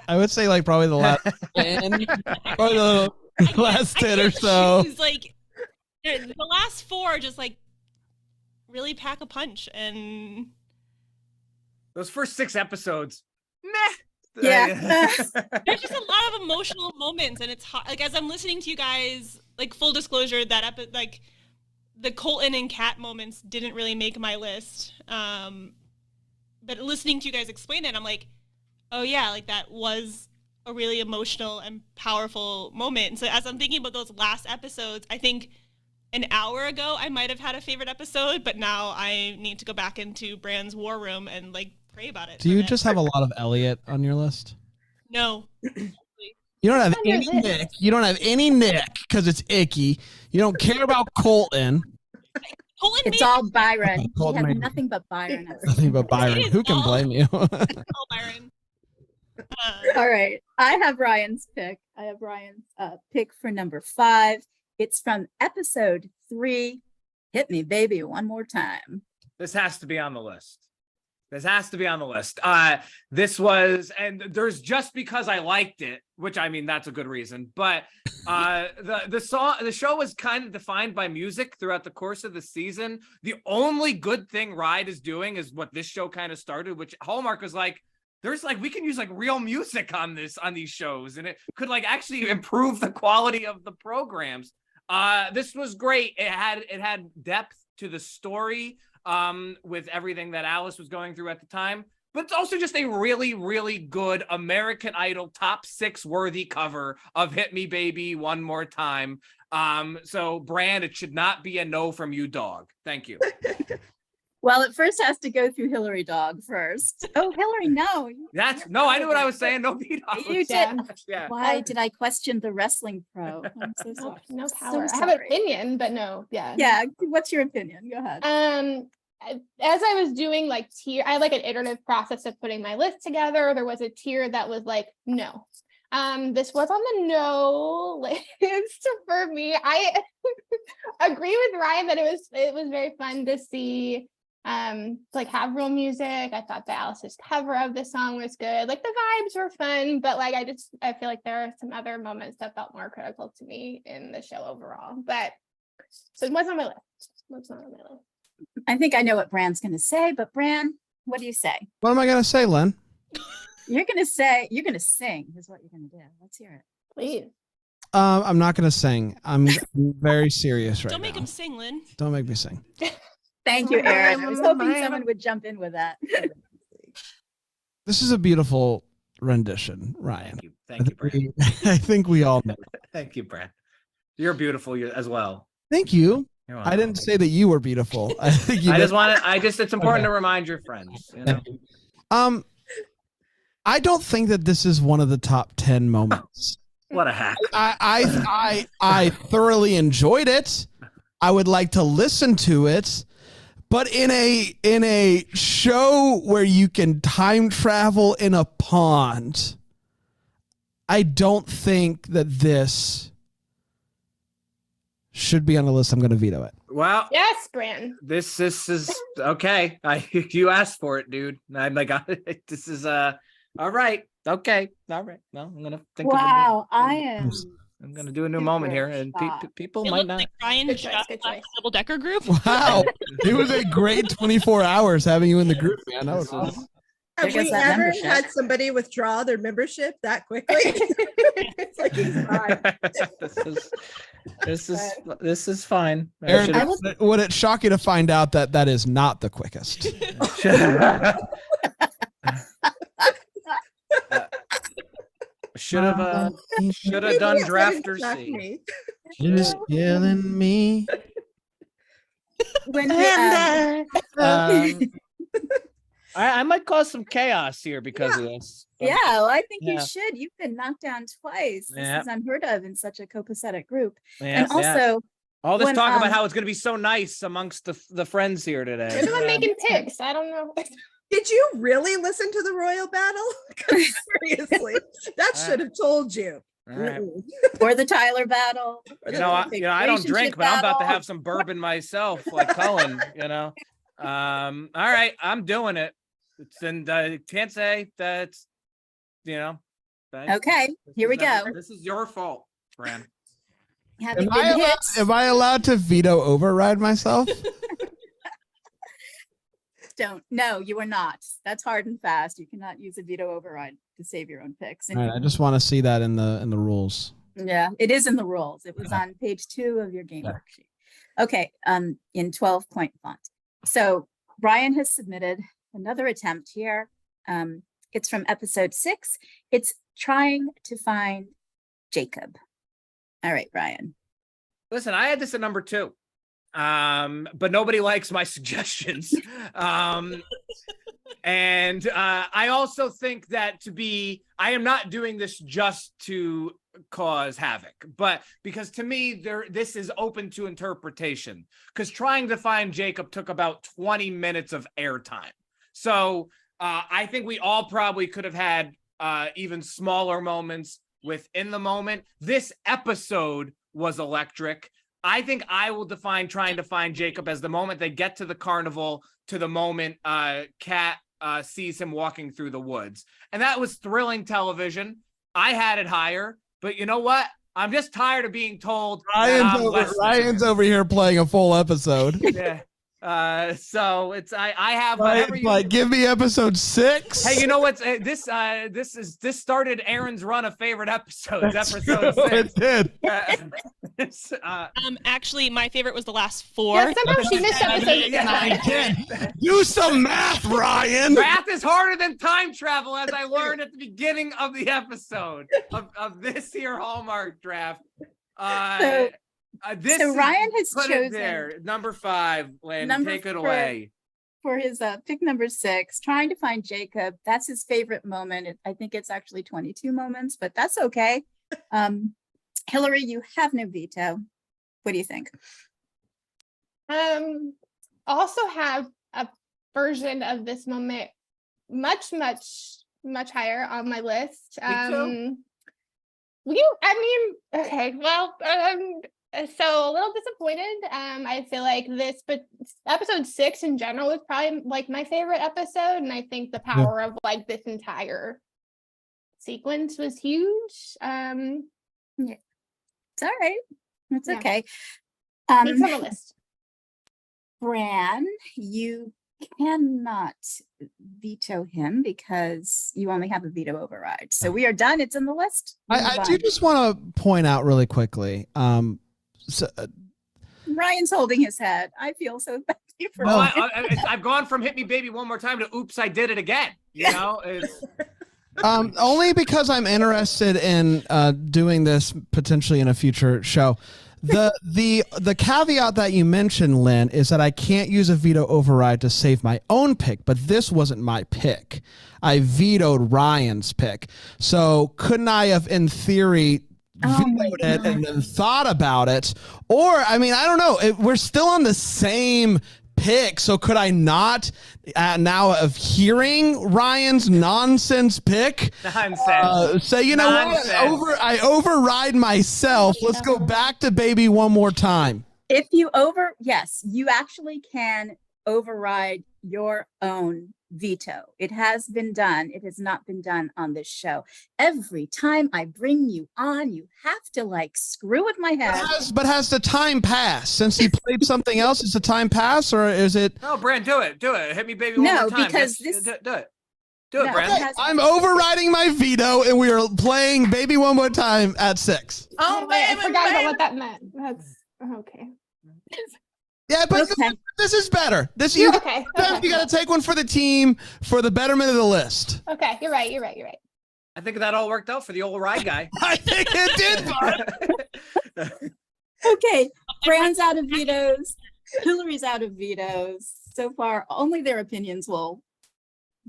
I would say like probably the last 10 or the last 10 or so. Like the last 4 just like really pack a punch, and those first 6 episodes, meh. Yeah. There's just a lot of emotional moments, and it's hot. Like as I'm listening to you guys, like full disclosure, that like the Colton and Kat moments didn't really make my list. But listening to you guys explain it, I'm like, oh yeah, like that was a really emotional and powerful moment. And so as I'm thinking about those last episodes, I think an hour ago I might have had a favorite episode, but now I need to go back into Bran's war room and like pray about it. Do you just have a lot of Elliot on your list? No. You don't have on your any list? Nick. You don't have any Nick because it's icky. You don't care about Colton. Colton It's made all Byron. She Colton has made- nothing but Byron. Nothing but Byron. It is Who can all- blame you? all Byron. All right. I have Ryan's pick. I have Ryan's pick for number 5. It's from episode 3. Hit me, baby, one more time. This has to be on the list. This has to be on the list. This was, and there's just because I liked it, which I mean, that's a good reason. But the show was kind of defined by music throughout the course of the season. The only good thing Ride is doing is what this show kind of started, which Hallmark was like, there's like, we can use like real music on these shows, and it could like actually improve the quality of the programs. This was great. It had depth to the story. With everything that Alice was going through at the time, but it's also just a really, really good American Idol top 6 worthy cover of Hit Me Baby One More Time. So Bran, it should not be a no from you, dog. Thank you. Well, it first has to go through Hillary Dog first. Oh, Hillary, no. I knew what I was saying. No beat off. You did. Yeah. Yeah. Why did I question the wrestling pro? I'm so No, sorry. no So power. I have an sorry. opinion, but no, yeah. Yeah. What's your opinion? Go ahead. As I was doing like tier, I had like an iterative process of putting my list together. There was a tier that was like, no. This was on the no list for me. I agree with Ryan that it was very fun to see like have real music. I thought that Alice's cover of the song was good. Like the vibes were fun, but like I feel like there are some other moments that felt more critical to me in the show overall. But so it wasn't on my list. It was not on my list. I think I know what Bran's going to say, but Bran, what do you say? What am I going to say, Lynn? You're going to sing is what you're going to do. Let's hear it. Please. I'm not going to sing. I'm very serious right Don't make now. him sing, Lynn. Don't make me sing. Thank you, Erin. I was hoping someone would jump in with that. This is a beautiful rendition, Ryan. Thank you, Bran. I think we all know. Thank you, Bran. You're beautiful as well. Thank you. You're I welcome. didn't say that you were beautiful. I think you it's important to remind your friends. You know? I don't think that this is one of the top 10 moments. What a hack. I thoroughly enjoyed it. I would like to listen to it, but in a show where you can time travel in a pond, I don't think that this should be on the list. I'm going to veto it. Well, Yes, Bran. this is okay. You asked for it, dude. I'm like, this is all right. Okay, all right. Well, I'm gonna think. Wow, I'm gonna do a new moment here, and people It might looked not. like Ryan Good just choice, good left choice. the double decker group. Wow. It was a great 24 hours having you in the group, man. That was awesome. Have There goes we that ever membership. had somebody withdraw their membership that quickly? It's like he's fine. this is fine. I Erin, should've- would it shock you to find out that that is not the quickest? Should have done Yes, drafter shock C. me. Just killing me. When I might cause some chaos here because of this. yeah, well, I think Yeah. you should. You've been knocked down twice. This Yeah. is unheard of in such a copacetic group. Yeah, And yeah. also, all this when, talk about how it's going to be so nice amongst the friends here today. You're the one Yeah. making picks. I don't know. Did you really listen to the royal battle? 'Cause seriously, that should have told you. All right. or the Tyler battle. Or You the know, I don't relationship drink, but I'm about to battle. have some bourbon myself, like Cullen. You know. All right, I'm doing it. And I can't say that. You know. Okay, here we go. This is your fault, Bran. Having Am I, been allowed, hit. am I allowed to veto override myself? Don't. No, you are not. That's hard and fast. You cannot use a veto override to save your own picks. All right, I just want to see that in the rules. Yeah, it is in the rules. It was on page 2 of your game Okay. worksheet. Okay, in 12-point font. So Brian has submitted another attempt here. It's from episode 6. It's trying to find Jacob. All right, Ryan. Listen, I had this at number 2. But nobody likes my suggestions. And I also think that I am not doing this just to cause havoc, but because to me, this is open to interpretation, because trying to find Jacob took about 20 minutes of airtime. So I think we all probably could have had even smaller moments within the moment. This episode was electric. I think I will define trying to find Jacob as the moment they get to the carnival to the moment Kat sees him walking through the woods. And that was thrilling television. I had it higher, but you know what? I'm just tired of being told Ryan's over here playing a full episode. Yeah. So it's I have whatever you like. Give me episode 6. Hey, you know what? This started Erin's run of favorite episodes. Episode 6. It did. Actually, my favorite was the last 4. Yeah, somehow she missed episode 9. Do some math, Ryan. Math is harder than time travel, as I learned at the beginning of the episode of this here Hallmark draft. So Ryan has chosen there. Number 5, Lynn, take it away. For his pick number 6, trying to find Jacob. That's his favorite moment. I think it's actually 22 moments, but that's okay. Hillary, you have no veto. What do you think? Also have a version of this moment much higher on my list. Okay, well, so a little disappointed. I feel like but episode 6 in general was probably like my favorite episode, and I think the power of like this entire sequence was huge. Yeah. It's all right. It's okay. It's on the list. Bran, you cannot veto him because you only have a veto override. So we are done. It's in the list. I do just want to point out really quickly. Ryan's holding his head. I feel so bad for him. I've gone from hit me baby one more time to oops, I did it again. You know, it's only because I'm interested in doing this potentially in a future show. The caveat that you mentioned, Lynn, is that I can't use a veto override to save my own pick, but this wasn't my pick. I vetoed Ryan's pick. So couldn't I have, in theory, vetoed it and then thought about it? Or, I mean, I don't know. We're still on the same pick, so could I not now of hearing Ryan's nonsense pick say, you know what, I override myself. Let's go back to baby one more time. If you yes, you actually can override your own veto. It has been done. It has not been done on this show. Every time I bring you on, you have to like screw with my head. But has the time passed since he played something else? Is the time pass, or is it? No, Bran, do it. Hit me, baby, one more time. No, because do it. Do it, Bran. Okay, I'm overriding my veto, and we are playing baby one more time at 6. Oh, wait, I forgot about what that meant. That's okay. Yeah, but this is better. You got to take one for the team for the betterment of the list. Okay, you're right. I think that all worked out for the old ride guy. I think it did, bud. Okay, Bran's out of vetoes. Hillary's out of vetoes. So far, only their opinions will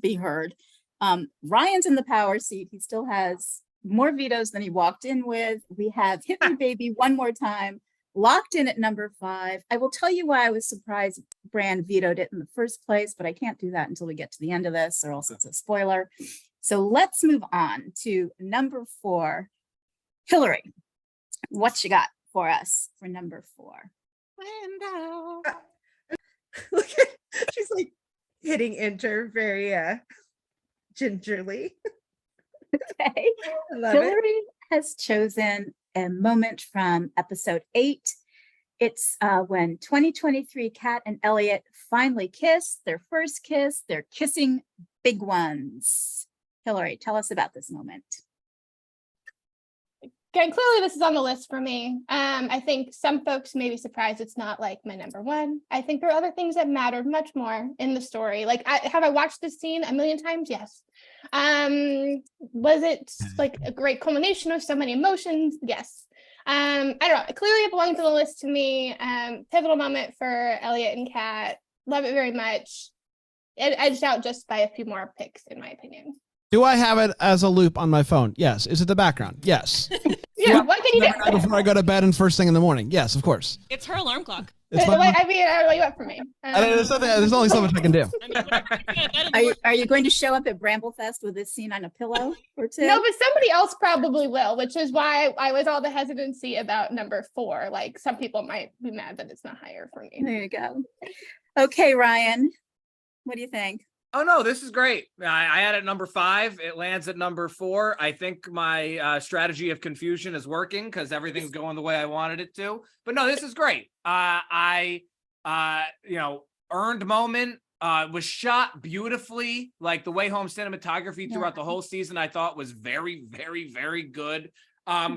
be heard. Ryan's in the power seat. He still has more vetoes than he walked in with. We have Hit Me Baby one more time, locked in at number 5. I will tell you why I was surprised Bran vetoed it in the first place, but I can't do that until we get to the end of this, or else it's a spoiler. So let's move on to number 4. Hillary, what you got for us for number 4? Look at, she's like hitting enter very gingerly. Okay. Hillary has chosen a moment from episode 8. It's when 2023 Kat and Elliot finally kiss, their first kiss. They're kissing big ones. Hillary, tell us about this moment. Okay, clearly this is on the list for me. I think some folks may be surprised it's not like my number one. I think there are other things that mattered much more in the story. Like, have I watched this scene a million times? Yes. Was it like a great culmination of so many emotions? Yes. I don't know. Clearly it belongs on the list to me. Pivotal moment for Elliot and Kat. Love it very much. It edged out just by a few more picks, in my opinion. Do I have it as a loop on my phone? Yes. Is it the background? Yes. Yeah, what can you do? Before I go to bed and first thing in the morning? Yes, of course. It's her alarm clock. It's I mean, I don't know what you want from me. there's only so much I can do. Are you going to show up at Bramblefest with this scene on a pillow or two? No, but somebody else probably will, which is why I was all the hesitancy about number 4. Like, some people might be mad that it's not higher for me. There you go. Okay, Ryan, what do you think? Oh no, this is great. I had it number 5. It lands at number 4. I think my strategy of confusion is working because everything's going the way I wanted it to. But no, this is great. Earned moment, was shot beautifully. Like the way home cinematography throughout the whole season, I thought was very, very, very good.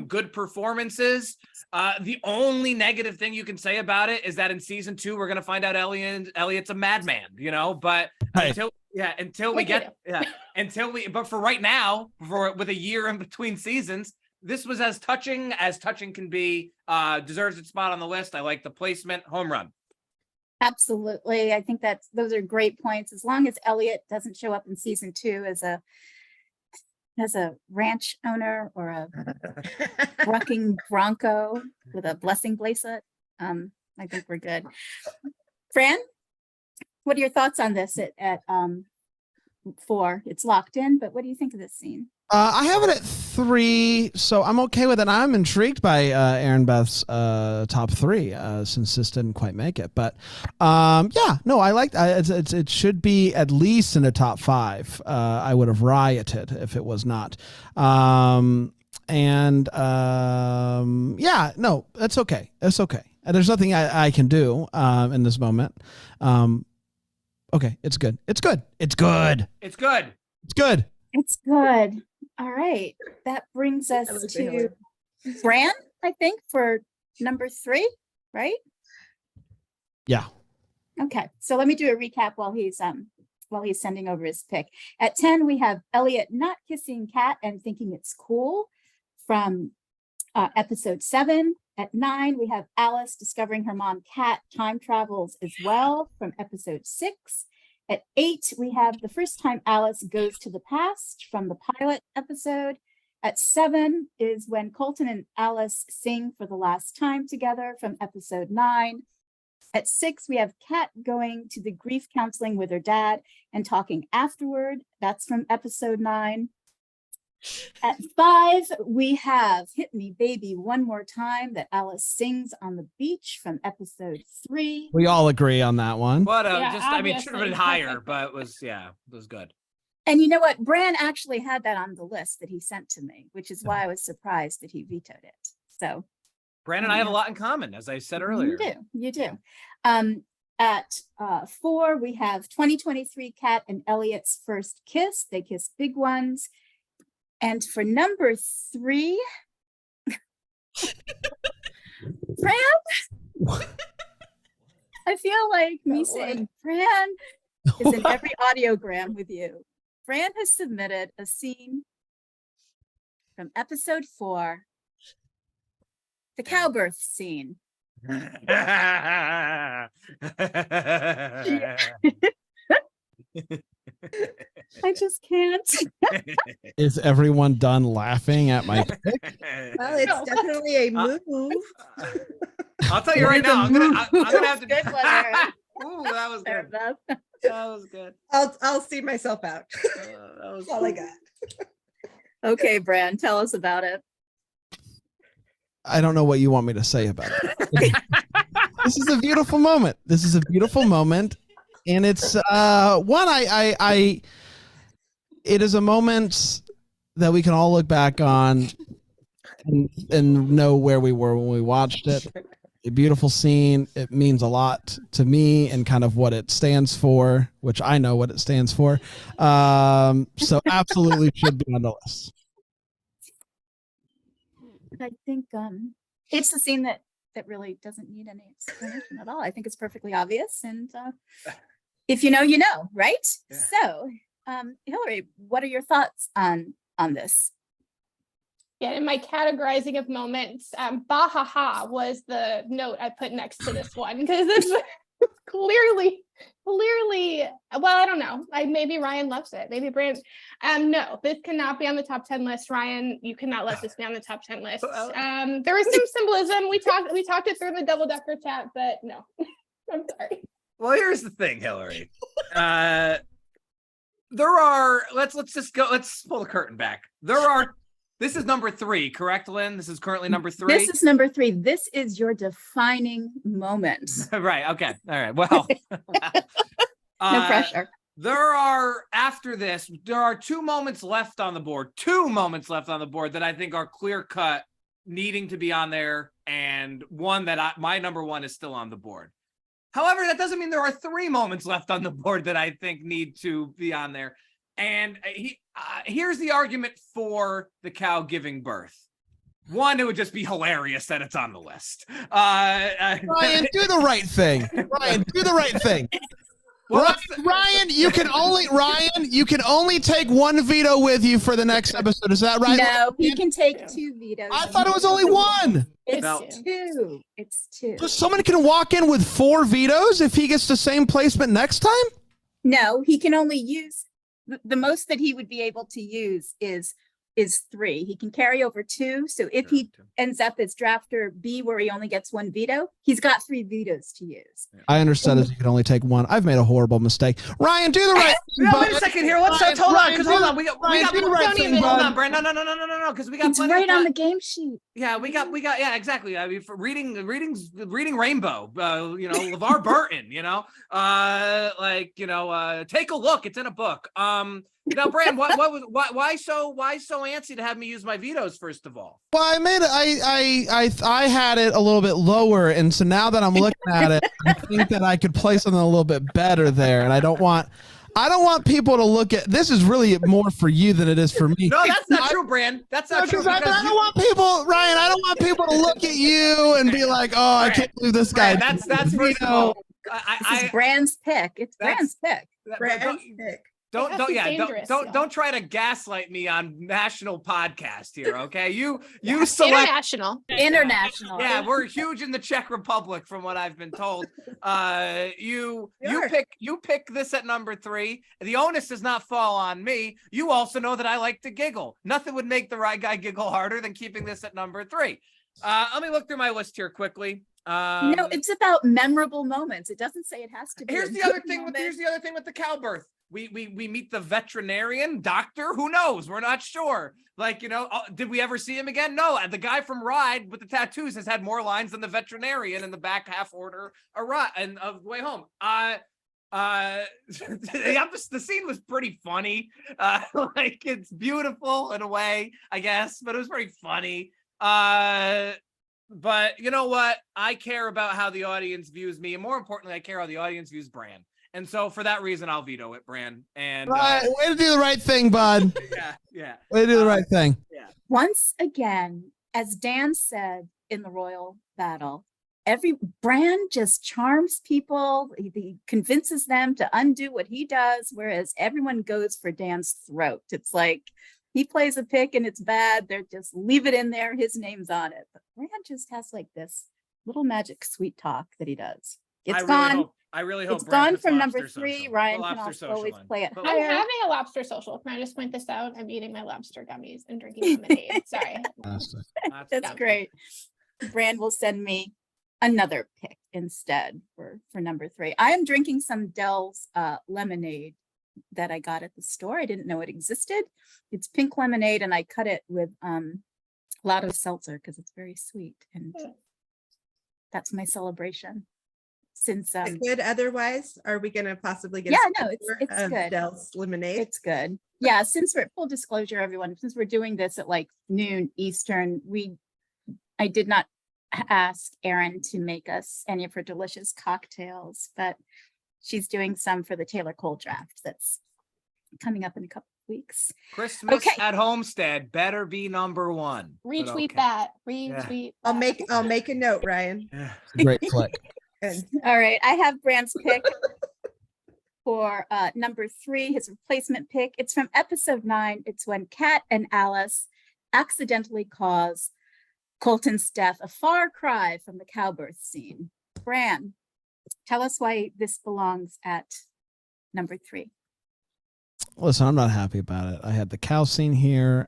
Good performances. The only negative thing you can say about it is that in season 2, we're gonna find out Elliot's a madman, but but for right now, with a year in between seasons, this was as touching can be. Deserves its spot on the list. I like the placement. Home run. Absolutely. I think those are great points. As long as Elliot doesn't show up in season 2 as a ranch owner or a bucking bronco with a blessing bracelet, I think we're good. Fran, what are your thoughts on this at 4? It's locked in, but what do you think of this scene? I have it at 3, so I'm okay with it. I'm intrigued by Erinbeth's top 3 since this didn't quite make it. But I like it should be at least in the top 5. I would have rioted if it was not. That's okay. It's okay. There's nothing I can do in this moment. Okay, it's good. It's good. It's good. It's good. It's good. It's good. All right. That brings us to Bran, I think, for number 3, right? Yeah. Okay. So let me do a recap while he's sending over his pick. At 10, we have Elliot not kissing Kat and thinking it's cool from episode 7. At 9, we have Alice discovering her mom Kat time travels as well from episode 6. At 8, we have the first time Alice goes to the past from the pilot episode. At 7 is when Colton and Alice sing for the last time together from episode 9. At 6, we have Kat going to the grief counseling with her dad and talking afterward. That's from episode 9. At 5, we have Hit Me Baby One More Time that Alice sings on the beach from episode 3. We all agree on that one. But it should have been higher, but it was good. And you know what? Bran actually had that on the list that he sent to me, which is why I was surprised that he vetoed it. So Bran and I have a lot in common, as I said earlier. You do. At 4, we have 2023 Kat and Elliot's first kiss. They kiss big ones. And for number 3, Fran, I feel like me saying Fran is in every audiogram with you. Fran has submitted a scene from episode 4, the cow birth scene. I just can't. Is everyone done laughing at my pick? Well, it's definitely a move. I'll tell you right now. I'm gonna have to. Good one, Erin. Ooh, that was good. Erinbeth. That was good. I'll see myself out. That was That's all I got. Okay, Bran, tell us about it. I don't know what you want me to say about it. This is a beautiful moment. And it's it is a moment that we can all look back on and know where we were when we watched it. A beautiful scene. It means a lot to me and kind of what it stands for, which I know what it stands for. So absolutely should be on the list. I think it's the scene that really doesn't need any explanation at all. I think it's perfectly obvious, and if you know, you know, right? Yeah. So, Hillary, what are your thoughts on this? Yeah, in my categorizing of moments, bah ha ha was the note I put next to this one, because it's clearly, well, I don't know. Maybe Ryan loves it. Maybe Bran. No, this cannot be on the top 10 list. Ryan, you cannot let this be on the top 10 list. There was some symbolism. We talked it through in the double decker chat, but no, I'm sorry. Well, here's the thing, Hillary. There are, let's just go, let's pull the curtain back. This is number 3, correct, Lynn? This is currently number 3? This is number 3. This is your defining moment. Right, okay, all right, well. No pressure. After this, there are 2 moments left on the board. 2 moments left on the board that I think are clear cut, needing to be on there, and one that my number 1 is still on the board. However, that doesn't mean there are 3 moments left on the board that I think need to be on there. And here's the argument for the cow giving birth. 1, it would just be hilarious that it's on the list. Ryan, do the right thing. Ryan, do the right thing. Well, Ryan, you can only take 1 veto with you for the next episode. Is that right? No, he can take 2 vetoes. I thought it was only 1. It's No. 2. It's 2. So someone can walk in with 4 vetoes if he gets the same placement next time? No, he can only use the most that he would be able to use is 3. He can carry over 2. So if he ends up as drafter B, where he only gets 1 veto, he's got 3 vetoes to use. I understood that you can only take 1. I've made a horrible mistake. Ryan, do the right thing. No, wait a second here. Hold on, because hold on. We got do the right thing, hold on, Brent. No, because we got It's plenty right of on the game sheet. Yeah, we got, yeah, exactly. I mean, for reading Rainbow, LeVar Burton, take a look. It's in a book. Now, Bran, why so antsy to have me use my vetoes first of all? Well, I had it a little bit lower, and so now that I'm looking at it, I think that I could play something a little bit better there, and I don't want people to look at this. Is really more for you than it is for me. No, that's not true, Bran. That's not true. I don't want people, Ryan. I don't want people to look at you and be like, "Oh, I can't believe this guy." That's first of all. This is Bran's pick. It's Bran's pick. Bran's pick. Don't try to gaslight me on national podcast here, okay? You select International. Yeah, we're huge in the Czech Republic, from what I've been told. You pick this at number 3. The onus does not fall on me. You also know that I like to giggle. Nothing would make the right guy giggle harder than keeping this at number 3. Let me look through my list here quickly. No, it's about memorable moments. It doesn't say it has to be. Here's the other thing with the cow birth. We meet the veterinarian doctor. Who knows? We're not sure. Did we ever see him again? No. The guy from Ride with the tattoos has had more lines than the veterinarian in the back half order and of the way home. The scene was pretty funny. It's beautiful in a way, I guess, but it was very funny. But you know what? I care about how the audience views me, and more importantly, I care how the audience views Bran. And so for that reason, I'll veto it, Bran. And way to do the right thing, bud. Yeah. Way to do the right thing. Yeah. Once again, as Dan said in the royal battle, Bran just charms people. He convinces them to undo what he does, whereas everyone goes for Dan's throat. It's like he plays a pick and it's bad. They're just leave it in there. His name's on it. But Bran just has this little magic sweet talk that he does. It's gone. I really hope it's gone from number 3. Ryan can also always play it I'm higher. having a lobster social. Can I just point this out? I'm eating my lobster gummies and drinking lemonade. Sorry. That's great. Bran will send me another pick instead for number 3. I am drinking some Dell's lemonade that I got at the store. I didn't know it existed. It's pink lemonade, and I cut it with a lot of seltzer because it's very sweet, and that's my celebration. Since good otherwise, are we going to possibly get it's good. Dell's lemonade? It's good. Yeah, since we're full disclosure, everyone, since we're doing this at noon Eastern, I did not ask Erin to make us any of her delicious cocktails, but she's doing some for the Taylor Cole draft that's coming up in a couple of weeks. Christmas Okay. at Homestead better be number one. But Retweet okay. that. Retweet. I'll that. make a note, Ryan. Yeah. Great flick. And All right, I have Bran's pick for number 3, his replacement pick. It's from episode 9. It's when Kat and Alice accidentally cause Colton's death, a far cry from the cowbirth scene. Bran, tell us why this belongs at number 3. Listen, I'm not happy about it. I had the cow scene here.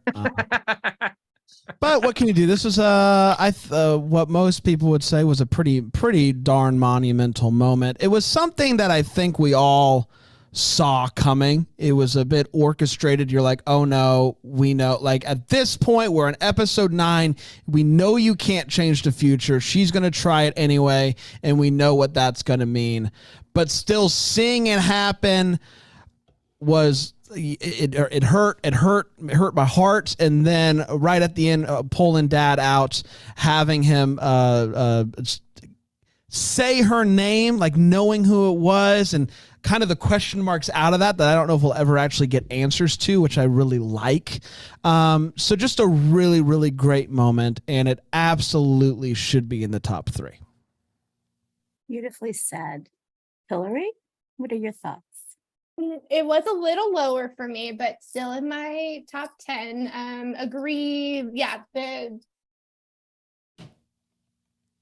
But what can you do? This was what most people would say was a pretty darn monumental moment. It was something that I think we all saw coming. It was a bit orchestrated. You're like, oh no, we know. Like at this point, we're in episode 9. We know you can't change the future. She's gonna try it anyway, and we know what that's gonna mean. But still, seeing it happen was. It hurt my heart, and then right at the end, pulling Dad out, having him say her name, like knowing who it was, and kind of the question marks out of that I don't know if we'll ever actually get answers to, which I really like. So just a really, really great moment, and it absolutely should be in the top 3. Beautifully said. Hillary, what are your thoughts? It was a little lower for me, but still in my top 10. Agree. Yeah.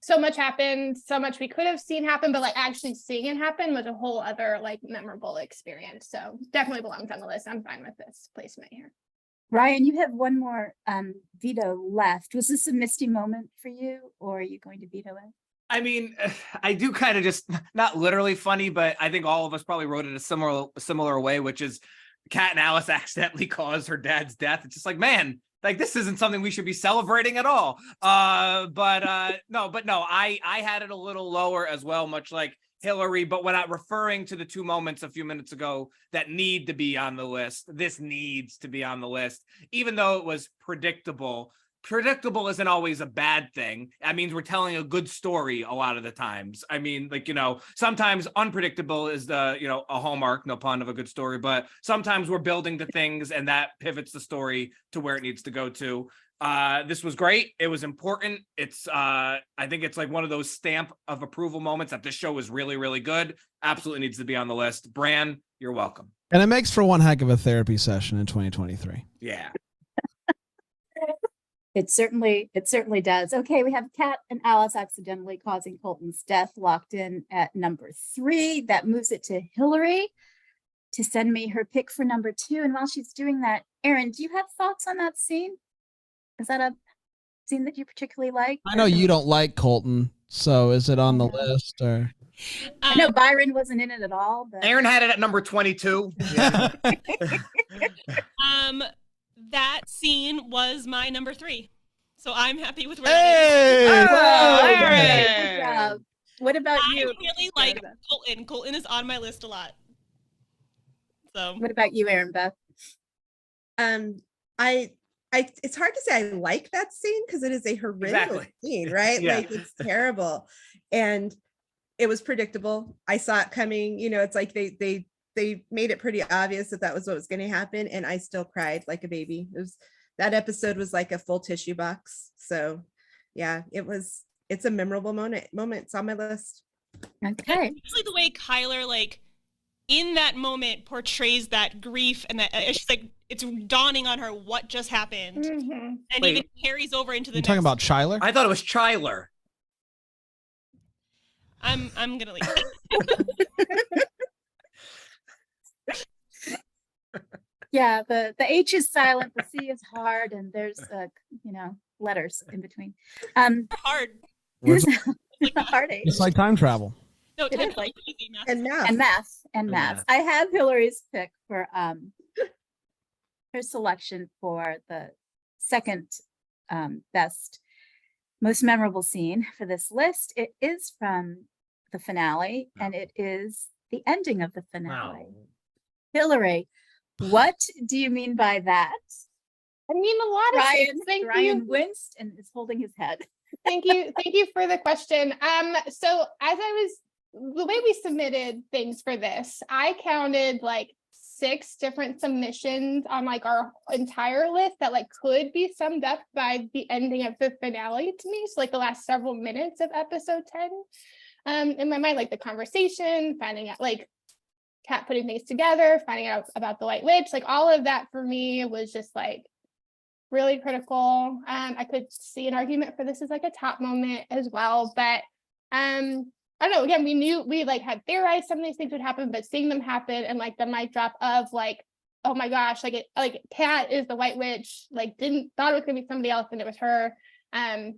So much happened, so much we could have seen happen, but like actually seeing it happen was a whole other like memorable experience. So definitely belongs on the list. I'm fine with this placement here. Ryan, you have one more veto left. Was this a misty moment for you, or are you going to veto it? I mean, I do kind of just, not literally funny, but I think all of us probably wrote it a similar way, which is Kat and Alice accidentally caused her dad's death. It's just like, man, like this isn't something we should be celebrating at all. No, I had it a little lower as well, much like Hillary, but when I'm referring to the 2 moments a few minutes ago that need to be on the list, this needs to be on the list, even though it was predictable. Predictable isn't always a bad thing. That means we're telling a good story a lot of the times. I mean, like, sometimes unpredictable is a hallmark, no pun, of a good story, but sometimes we're building to things and that pivots the story to where it needs to go to. This was great. It was important. It's, I think it's like one of those stamp of approval moments that this show is really, really good. Absolutely needs to be on the list. Bran, you're welcome. And it makes for one heck of a therapy session in 2023. Yeah. It certainly does. Okay, we have Kat and Alice accidentally causing Colton's death locked in at number 3. That moves it to Hillary to send me her pick for number 2. And while she's doing that, Erin, do you have thoughts on that scene? Is that a scene that you particularly like? I know you don't like Colton, so is it on the list or? I know Byron wasn't in it at all. But Erin had it at number 22. Yeah. That scene was my number 3. So I'm happy with where Hey! Good job. What about I you? really like Colton. Colton is on my list a lot. So What about you, Erinbeth? It's hard to say I like that scene because it is a horrific scene, right? Yeah. Like it's terrible. And it was predictable. I saw it coming, it's like they made it pretty obvious that was what was going to happen. And I still cried like a baby. That episode was like a full tissue box. So yeah, it's a memorable moment. It's on my list. Okay. Especially the way Kyler, like, in that moment portrays that grief and that she's like, it's dawning on her what just happened. Mm-hmm. And even carries over into the You talking about Chyler? I thought it was Chyler. I'm gonna leave. Yeah, the H is silent, the C is hard, and there's letters in between. Hard. It's The hard H. it's like time travel. No, It is time like- easy math. And math. And math. math. I have Hillary's pick for her selection for the second best, most memorable scene for this list. It is from the finale, and it is the ending of the finale. Wow. Hillary, what do you mean by that? I mean a lot of things. Thank Ryan you. winced and is holding his head. Thank you for the question. So the way we submitted things for this, I counted like 6 different submissions on like our entire list that like could be summed up by the ending of the finale to me. So like the last several minutes of episode 10. In my mind, like the conversation, finding out like Kat putting things together, finding out about the White Witch, like all of that for me was just like really critical. I could see an argument for this as like a top moment as well, but I don't know, again, we like had theorized some of these things would happen, but seeing them happen and like the mic drop of like, oh my gosh, like Kat is the White Witch, like thought it was gonna be somebody else and it was her. I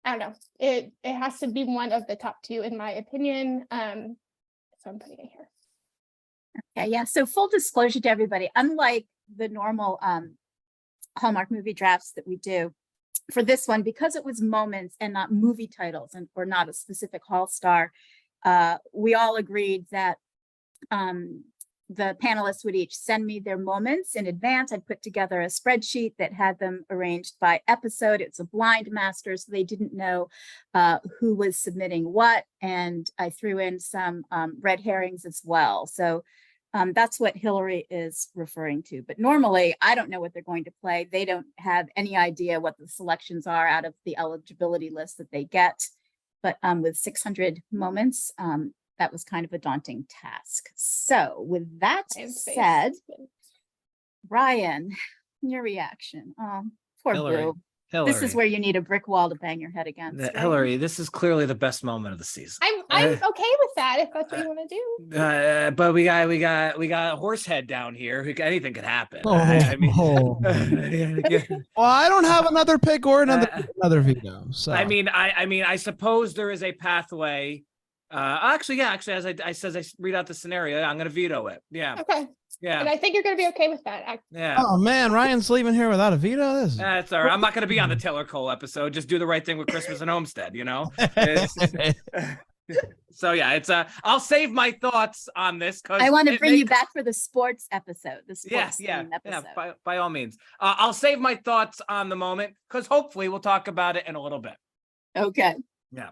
don't know, it has to be one of the top 2 in my opinion. So I'm putting it here. Okay, yeah. So full disclosure to everybody, unlike the normal Hallmark movie drafts that we do, for this one, because it was moments and not movie titles or not a specific Hall star, we all agreed that the panelists would each send me their moments in advance. I'd put together a spreadsheet that had them arranged by episode. It's a blind master, so they didn't know who was submitting what. And I threw in some red herrings as well. So that's what Hillary is referring to. But normally, I don't know what they're going to play. They don't have any idea what the selections are out of the eligibility list that they get. But with 600 moments, that was kind of a daunting task. So with that said, Ryan, your reaction. Oh, poor Hillary. Boo. This is where you need a brick wall to bang your head against. Right? Hillary, this is clearly the best moment of the season. I'm okay with that if that's what you want to do. But we got a horse head down here. Anything could happen. Oh, I mean, well, I don't have another pick or another veto. So I mean, I suppose there is a pathway. Actually, as I read out the scenario, I'm going to veto it. Yeah. Okay. Yeah. And I think you're going to be okay with that. Yeah. Oh man, Ryan's leaving here without a veto. That's all right. I'm not going to be on the Taylor Cole episode. Just do the right thing with Christmas and Homestead, you know? So yeah, I'll save my thoughts on this because I want to bring you back for the sports episode. The sports episode. Yeah, by all means. I'll save my thoughts on the moment because hopefully we'll talk about it in a little bit. Okay. Yeah.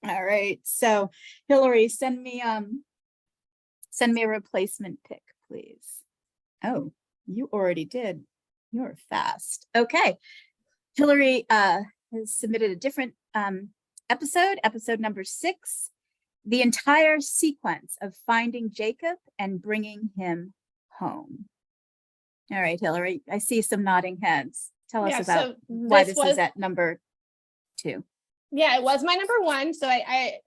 All right. So Hillary, send me a replacement pick, please. Oh, you already did. You're fast. Okay. Hillary has submitted a different episode number 6, the entire sequence of finding Jacob and bringing him home. All right, Hillary, I see some nodding heads. Tell us about why this is at number 2. Yeah, it was my number 1. So I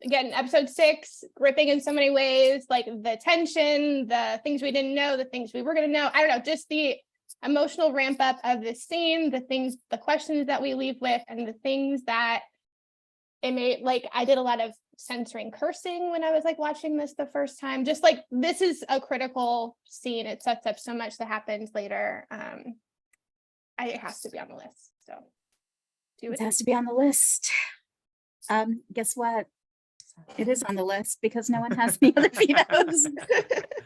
again, episode 6, gripping in so many ways, like the tension, the things we didn't know, the things we were going to know. I don't know, just the emotional ramp up of this scene, the questions that we leave with, and the things that it made, like I did a lot of censoring cursing when I was like watching this the first time. Just like, this is a critical scene. It sets up so much that happens later. It has to be on the list. So it has to be on the list. Guess what? It is on the list because no one has any other vetoes.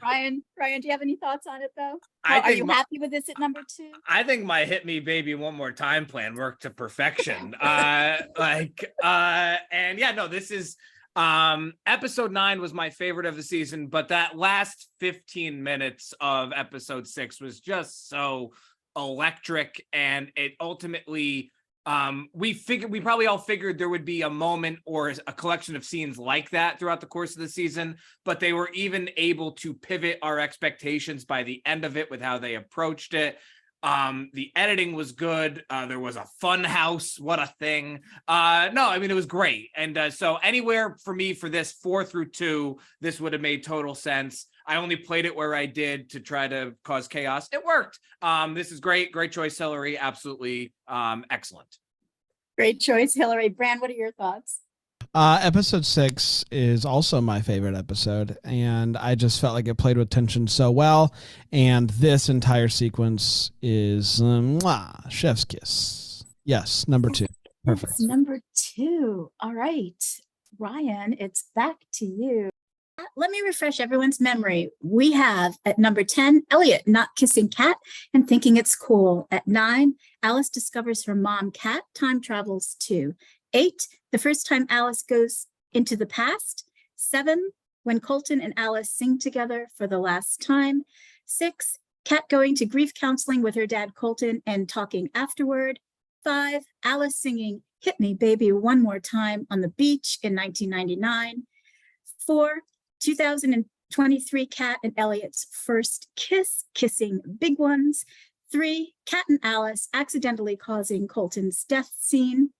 Ryan, do you have any thoughts on it though? Are you happy with this at number 2? I think my Hit Me Baby One More Time plan worked to perfection. And yeah, no, this is episode 9 was my favorite of the season, but that last 15 minutes of episode 6 was just so electric, and it ultimately we probably all figured there would be a moment or a collection of scenes like that throughout the course of the season, but they were even able to pivot our expectations by the end of it with how they approached it. The editing was good. There was a fun house. What a thing. No, I mean, it was great. And so anywhere for me for this 4 through 2, this would have made total sense. I only played it where I did to try to cause chaos. It worked. This is great. Great choice, Hillary. Absolutely excellent. Great choice, Hillary. Bran, what are your thoughts? Episode 6 is also my favorite episode, and I just felt like it played with tension so well. And this entire sequence is chef's kiss. Yes, number 2. Perfect. It's number 2. All right, Ryan, it's back to you. Let me refresh everyone's memory. We have at number 10, Elliot not kissing Kat and thinking it's cool. At 9, Alice discovers her mom, Kat, time travels to. 8, the first time Alice goes into the past. 7, when Colton and Alice sing together for the last time. 6, Kat going to grief counseling with her dad Colton and talking afterward. 5, Alice singing Hit Me Baby One More Time on the beach in 1999. 4, 2023 Kat and Elliot's first kiss, kissing big ones. 3, Kat and Alice accidentally causing Colton's death scene.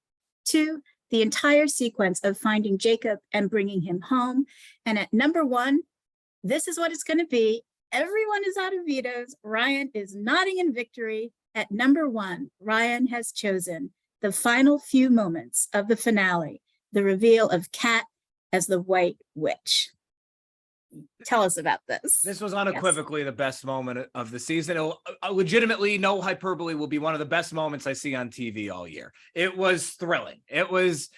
2, the entire sequence of finding Jacob and bringing him home. And at number 1, this is what it's going to be. Everyone is out of vetoes. Ryan is nodding in victory. At number 1, Ryan has chosen the final few moments of the finale, the reveal of Kat as the White Witch. Tell us about this. This was unequivocally the best moment of the season. It'll, legitimately, no hyperbole, will be one of the best moments I see on TV all year. It was thrilling. It was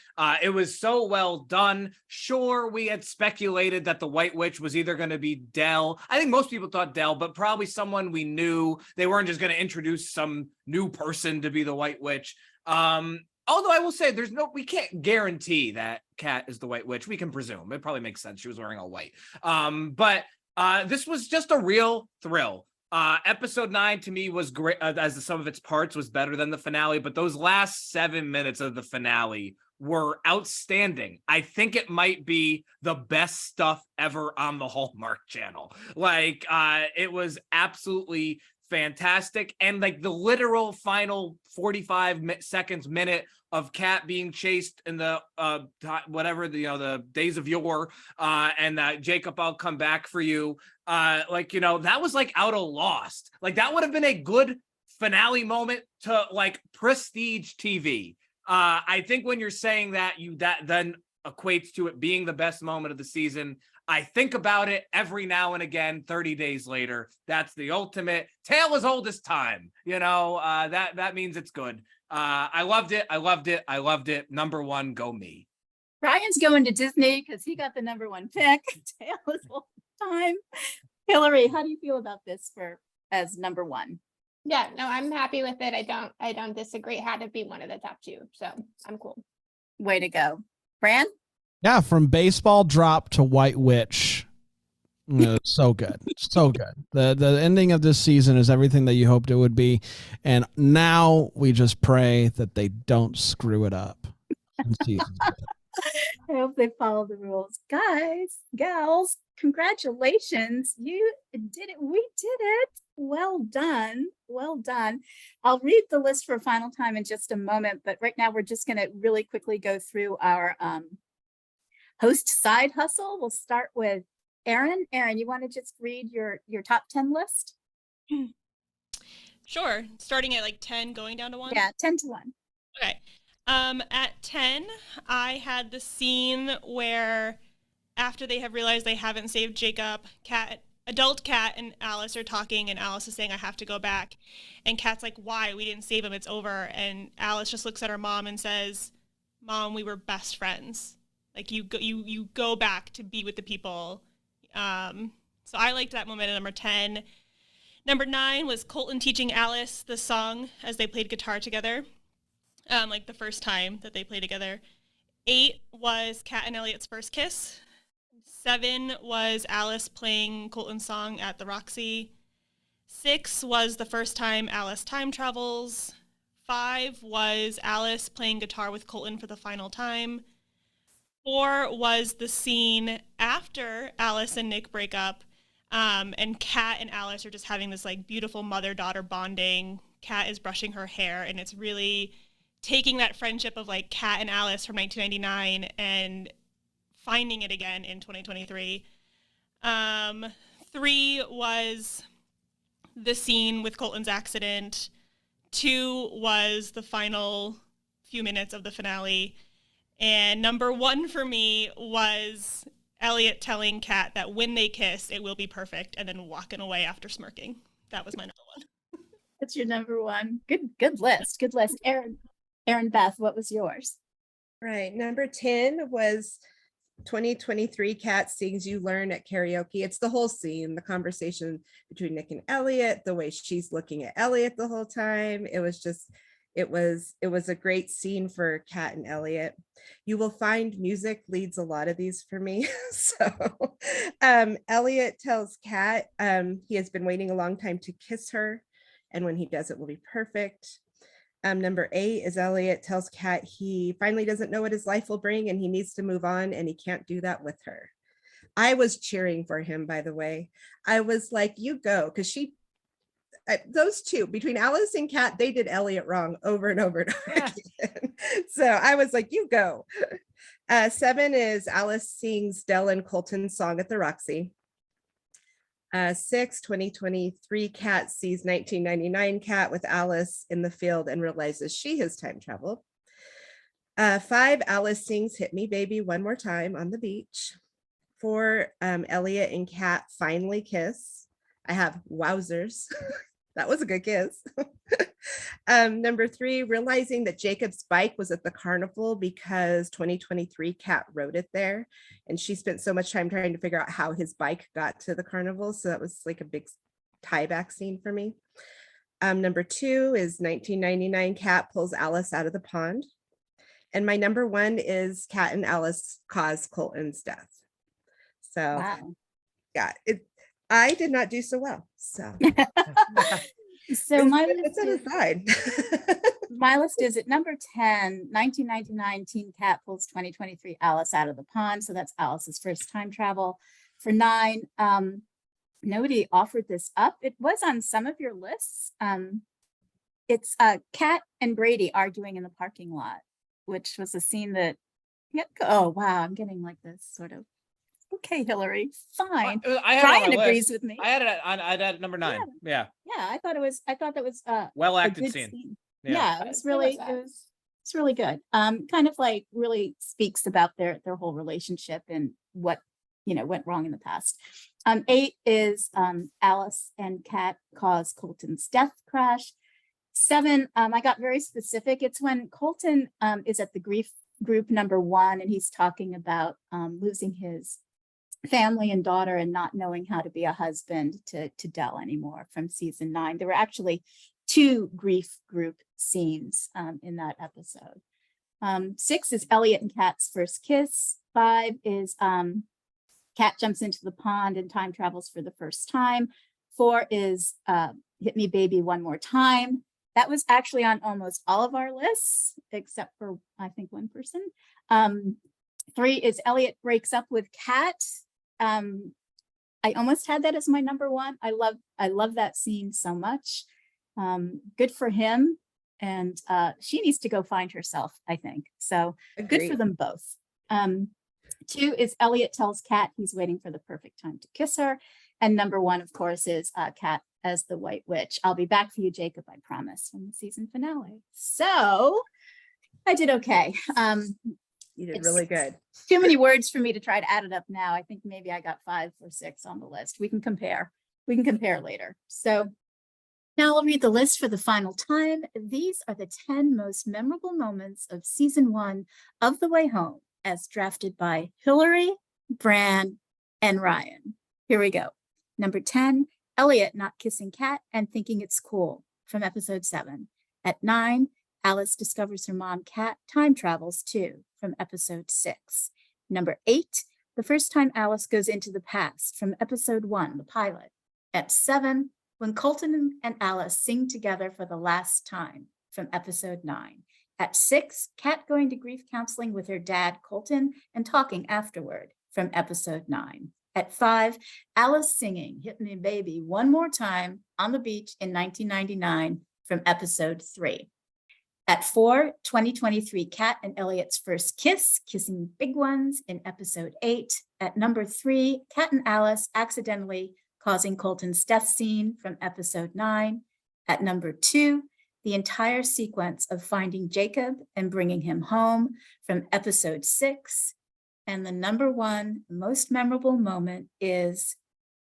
so well done. Sure, we had speculated that the White Witch was either going to be Del. I think most people thought Del, but probably someone we knew. They weren't just going to introduce some new person to be the White Witch. Although I will say we can't guarantee that Kat is the White Witch. We can presume. It probably makes sense. She was wearing all white. But this was just a real thrill. Episode 9 to me was great, as the sum of its parts was better than the finale. But those last 7 minutes of the finale were outstanding. I think it might be the best stuff ever on the Hallmark channel. Like, it was absolutely fantastic. And like the literal final 45 seconds, minute of Kat being chased in the the days of yore, and that Jacob, I'll come back for you. That was like out of Lost. Like that would have been a good finale moment to like prestige TV. I think when you're saying that, that then equates to it being the best moment of the season. I think about it every now and again, 30 days later. That's the ultimate tale as old as time. That means it's good. I loved it. I loved it. I loved it. Number 1, go me. Ryan's going to Disney because he got the number 1 pick. Tale as old as time. Hillary, how do you feel about this as number 1? Yeah, no, I'm happy with it. I don't disagree. It had to be one of the top 2, so I'm cool. Way to go. Bran? Yeah, from baseball drop to White Witch. So good. So good. The ending of this season is everything that you hoped it would be. And now we just pray that they don't screw it up. I hope they follow the rules. Guys, gals, congratulations. You did it. We did it. Well done. Well done. I'll read the list for final time in just a moment, but right now we're just going to really quickly go through our host side hustle. We'll start with Erin. Erin, you want to just read your top 10 list? Sure. Starting at like 10, going down to 1? Yeah, 10 to 1. Okay. At 10, I had the scene where after they have realized they haven't saved Jacob, adult Kat and Alice are talking, and Alice is saying, I have to go back. And Kat's like, why? We didn't save him. It's over. And Alice just looks at her mom and says, Mom, we were best friends. Like you go back to be with the people. So I liked that moment at number 10. Number 9 was Colton teaching Alice the song as they played guitar together. Like the first time that they played together. 8 was Kat and Elliot's first kiss. 7 was Alice playing Colton's song at the Roxy. 6 was the first time Alice time travels. 5 was Alice playing guitar with Colton for the final time. 4 was the scene after Alice and Nick break up, and Kat and Alice are just having this like beautiful mother-daughter bonding. Kat is brushing her hair, and it's really taking that friendship of like Kat and Alice from 1999 and finding it again in 2023. 3 was the scene with Colton's accident. 2 was the final few minutes of the finale. And number 1 for me was Elliot telling Kat that when they kiss, it will be perfect, and then walking away after smirking. That was my number 1. That's your number 1. Good list. Good list. Erinbeth, what was yours? Right. Number 10 was 2023 Kat Sings You Learn at Karaoke. It's the whole scene, the conversation between Nick and Elliot, the way she's looking at Elliot the whole time. It It was a great scene for Kat and Elliot. You will find music leads a lot of these for me. So Elliot tells Kat he has been waiting a long time to kiss her, and when he does, it will be perfect. Number 8 is Elliot tells Kat he finally doesn't know what his life will bring and he needs to move on, and he can't do that with her. I was cheering for him, by the way. I was like, you go, because those two, between Alice and Kat, they did Elliot wrong over and over and over again. So I was like, you go. 7 is Alice sings Del and Colton's song at the Roxy. 6, 2023, Kat sees 1999 Kat with Alice in the field and realizes she has time traveled. 5, Alice sings Hit Me Baby One More Time on the beach. 4, Elliot and Kat finally kiss. I have wowzers. That was a good kiss. Number 3, realizing that Jacob's bike was at the carnival because 2023 Kat rode it there. And she spent so much time trying to figure out how his bike got to the carnival. So that was like a big tie back scene for me. Number 2 is 1999 Kat pulls Alice out of the pond. And my number 1 is Kat and Alice cause Colton's death. So Wow. yeah, I did not do so well. So So my it's an aside. my list is at number 10, 1999 Teen Kat pulls 2023 Alice out of the pond. So that's Alice's first time travel. For 9, nobody offered this up. It was on some of your lists. It's Kat and Brady arguing in the parking lot, which was a scene that, oh wow, I'm getting like this sort of, okay, Hillary, fine. Brian agrees with me. I had it at number 9. Yeah. Yeah, I thought that was Well a acted good scene. Yeah, it was really good. Kind of like really speaks about their whole relationship and what went wrong in the past. 8 is Alice and Kat cause Colton's death crash. 7, I got very specific. It's when Colton is at the grief group number 1 and he's talking about losing his family and daughter and not knowing how to be a husband to Del anymore from season 9. There were actually 2 grief group scenes in that episode. 6 is Elliot and Kat's first kiss. 5 is Kat jumps into the pond and time travels for the first time. 4 is Hit Me Baby One More Time. That was actually on almost all of our lists, except for I think one person. 3 is Elliot breaks up with Kat. I almost had that as my number 1. I love that scene so much. Good for him. And she needs to go find herself, I think. So good for them both. 2 is Elliot tells Kat he's waiting for the perfect time to kiss her. And number 1, of course, is Kat as the White Witch. I'll be back for you, Jacob, I promise, from the season finale. So I did okay. You did really good. Too many words for me to try to add it up now. I think maybe I got 5 or 6 on the list. We can compare later. So now I'll read the list for the final time. These are the 10 most memorable moments of season 1 of The Way Home as drafted by Hillary, Bran, and Ryan. Here we go. Number 10, Elliot not kissing Kat and thinking it's cool from episode 7. At 9, Alice discovers her mom, Kat, time travels too from episode 6. Number 8, the first time Alice goes into the past from episode 1, the pilot. At 7, when Colton and Alice sing together for the last time from episode 9. At 6, Kat going to grief counseling with her dad, Colton, and talking afterward from episode 9. At 5, Alice singing Hit Me Baby One More Time on the beach in 1999 from episode 3. At 4, 2023, Kat and Elliot's first kiss, kissing big ones in episode 8. At number 3, Kat and Alice accidentally causing Colton's death scene from episode 9. At number 2, the entire sequence of finding Jacob and bringing him home from episode 6. And the number 1 most memorable moment is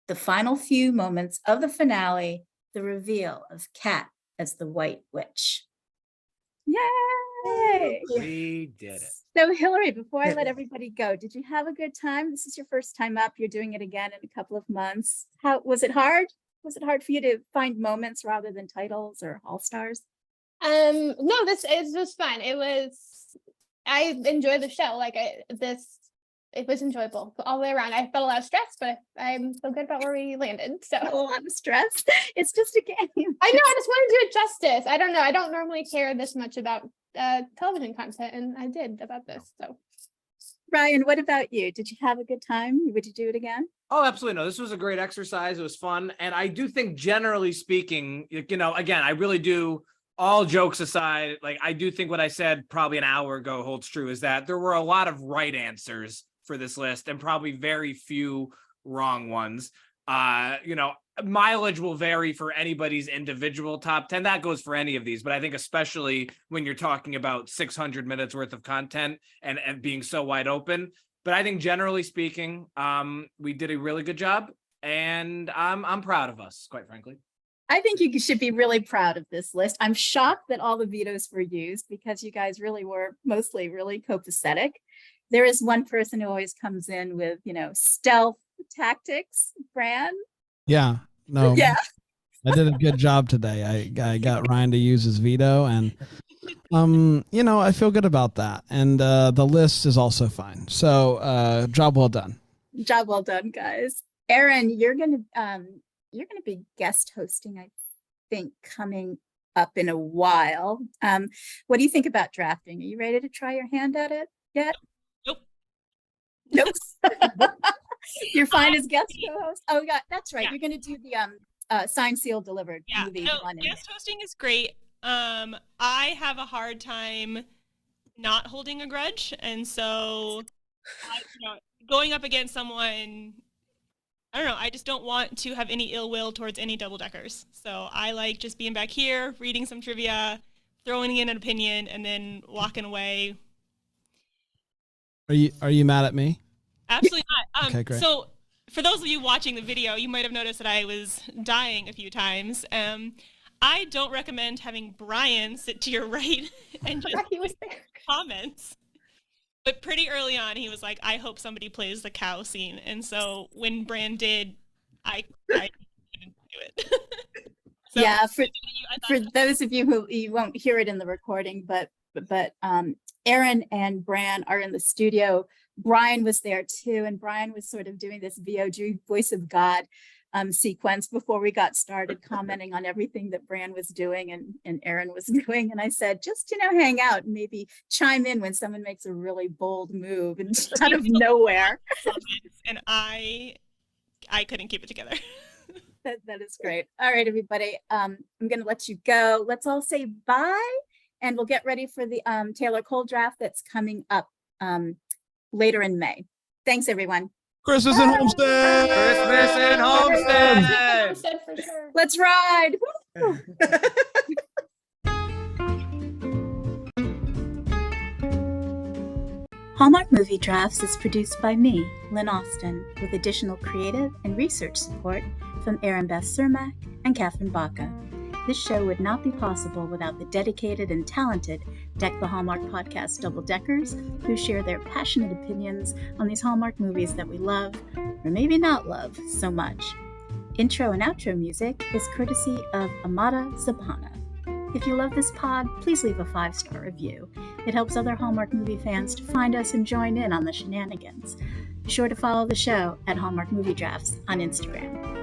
the final few moments of the finale, the reveal of Kat as the White Witch. Yay! We did it. So Hillary, before I let everybody go, did you have a good time? This is your first time up. You're doing it again in a couple of months. How was it hard? Was it hard for you to find moments rather than titles or all stars? No, this is just fun. I enjoy the show. It was enjoyable all the way around. I felt a lot of stress, but I'm so good about where we landed. So A lot of stress. It's just a game. I know, I just want to do it justice. I don't know. I don't normally care this much about television content, and I did about this. So Ryan, what about you? Did you have a good time? Would you do it again? Oh, absolutely. No, this was a great exercise. It was fun. And I do think, generally speaking, again, I really do, all jokes aside, like, I do think what I said probably an hour ago holds true, is that there were a lot of right answers for this list and probably very few wrong ones. Mileage will vary for anybody's individual top 10. That goes for any of these, but I think especially when you're talking about 600 minutes worth of content and being so wide open. But I think generally speaking, we did a really good job, and I'm proud of us, quite frankly. I think you should be really proud of this list. I'm shocked that all the vetoes were used because you guys really were mostly really copacetic. There is one person who always comes in with, stealth tactics, Bran. Yeah, no. Yeah. I did a good job today. I got Ryan to use his veto, and I feel good about that. And the list is also fine. So job well done. Job well done, guys. Erin, you're gonna be guest hosting, I think, coming up in a while. What do you think about drafting? Are you ready to try your hand at it yet? Nope. You're fine as guest co-host. Oh, yeah, that's right. Yeah. You're going to do the signed, sealed, delivered movie. Guest hosting is great. I have a hard time not holding a grudge, and so going up against someone, I don't know, I just don't want to have any ill will towards any double deckers. So I like just being back here, reading some trivia, throwing in an opinion, and then walking away. Are you mad at me? Absolutely not. Okay, great. So for those of you watching the video, you might have noticed that I was dying a few times. I don't recommend having Brian sit to your right and just he was there. comments. But pretty early on, he was like, I hope somebody plays the cow scene. And so when Bran did, I couldn't do it. So, yeah, for those of you who, you won't hear it in the recording, but Erin and Bran are in the studio. Brian was there too, and Brian was sort of doing this VOG voice of God sequence before we got started, commenting on everything that Bran was doing and Erin was doing. And I said, just, hang out and maybe chime in when someone makes a really bold move and out of nowhere. And I couldn't keep it together. That is great. All right, everybody. I'm going to let you go. Let's all say bye, and we'll get ready for the Taylor Cole draft that's coming up later in May. Thanks, everyone. Christmas in Homestead. Christmas in Homestead. Homestead for sure. Let's ride. Woo! Hallmark Movie Drafts is produced by me, Lynn Austin, with additional creative and research support from Erinbeth Cermak and Catherine Baca. This show would not be possible without the dedicated and talented Deck the Hallmark podcast Double Deckers, who share their passionate opinions on these Hallmark movies that we love, or maybe not love, so much. Intro and outro music is courtesy of Amada Zapana. If you love this pod, please leave a 5-star review. It helps other Hallmark movie fans to find us and join in on the shenanigans. Be sure to follow the show at Hallmark Movie Drafts on Instagram.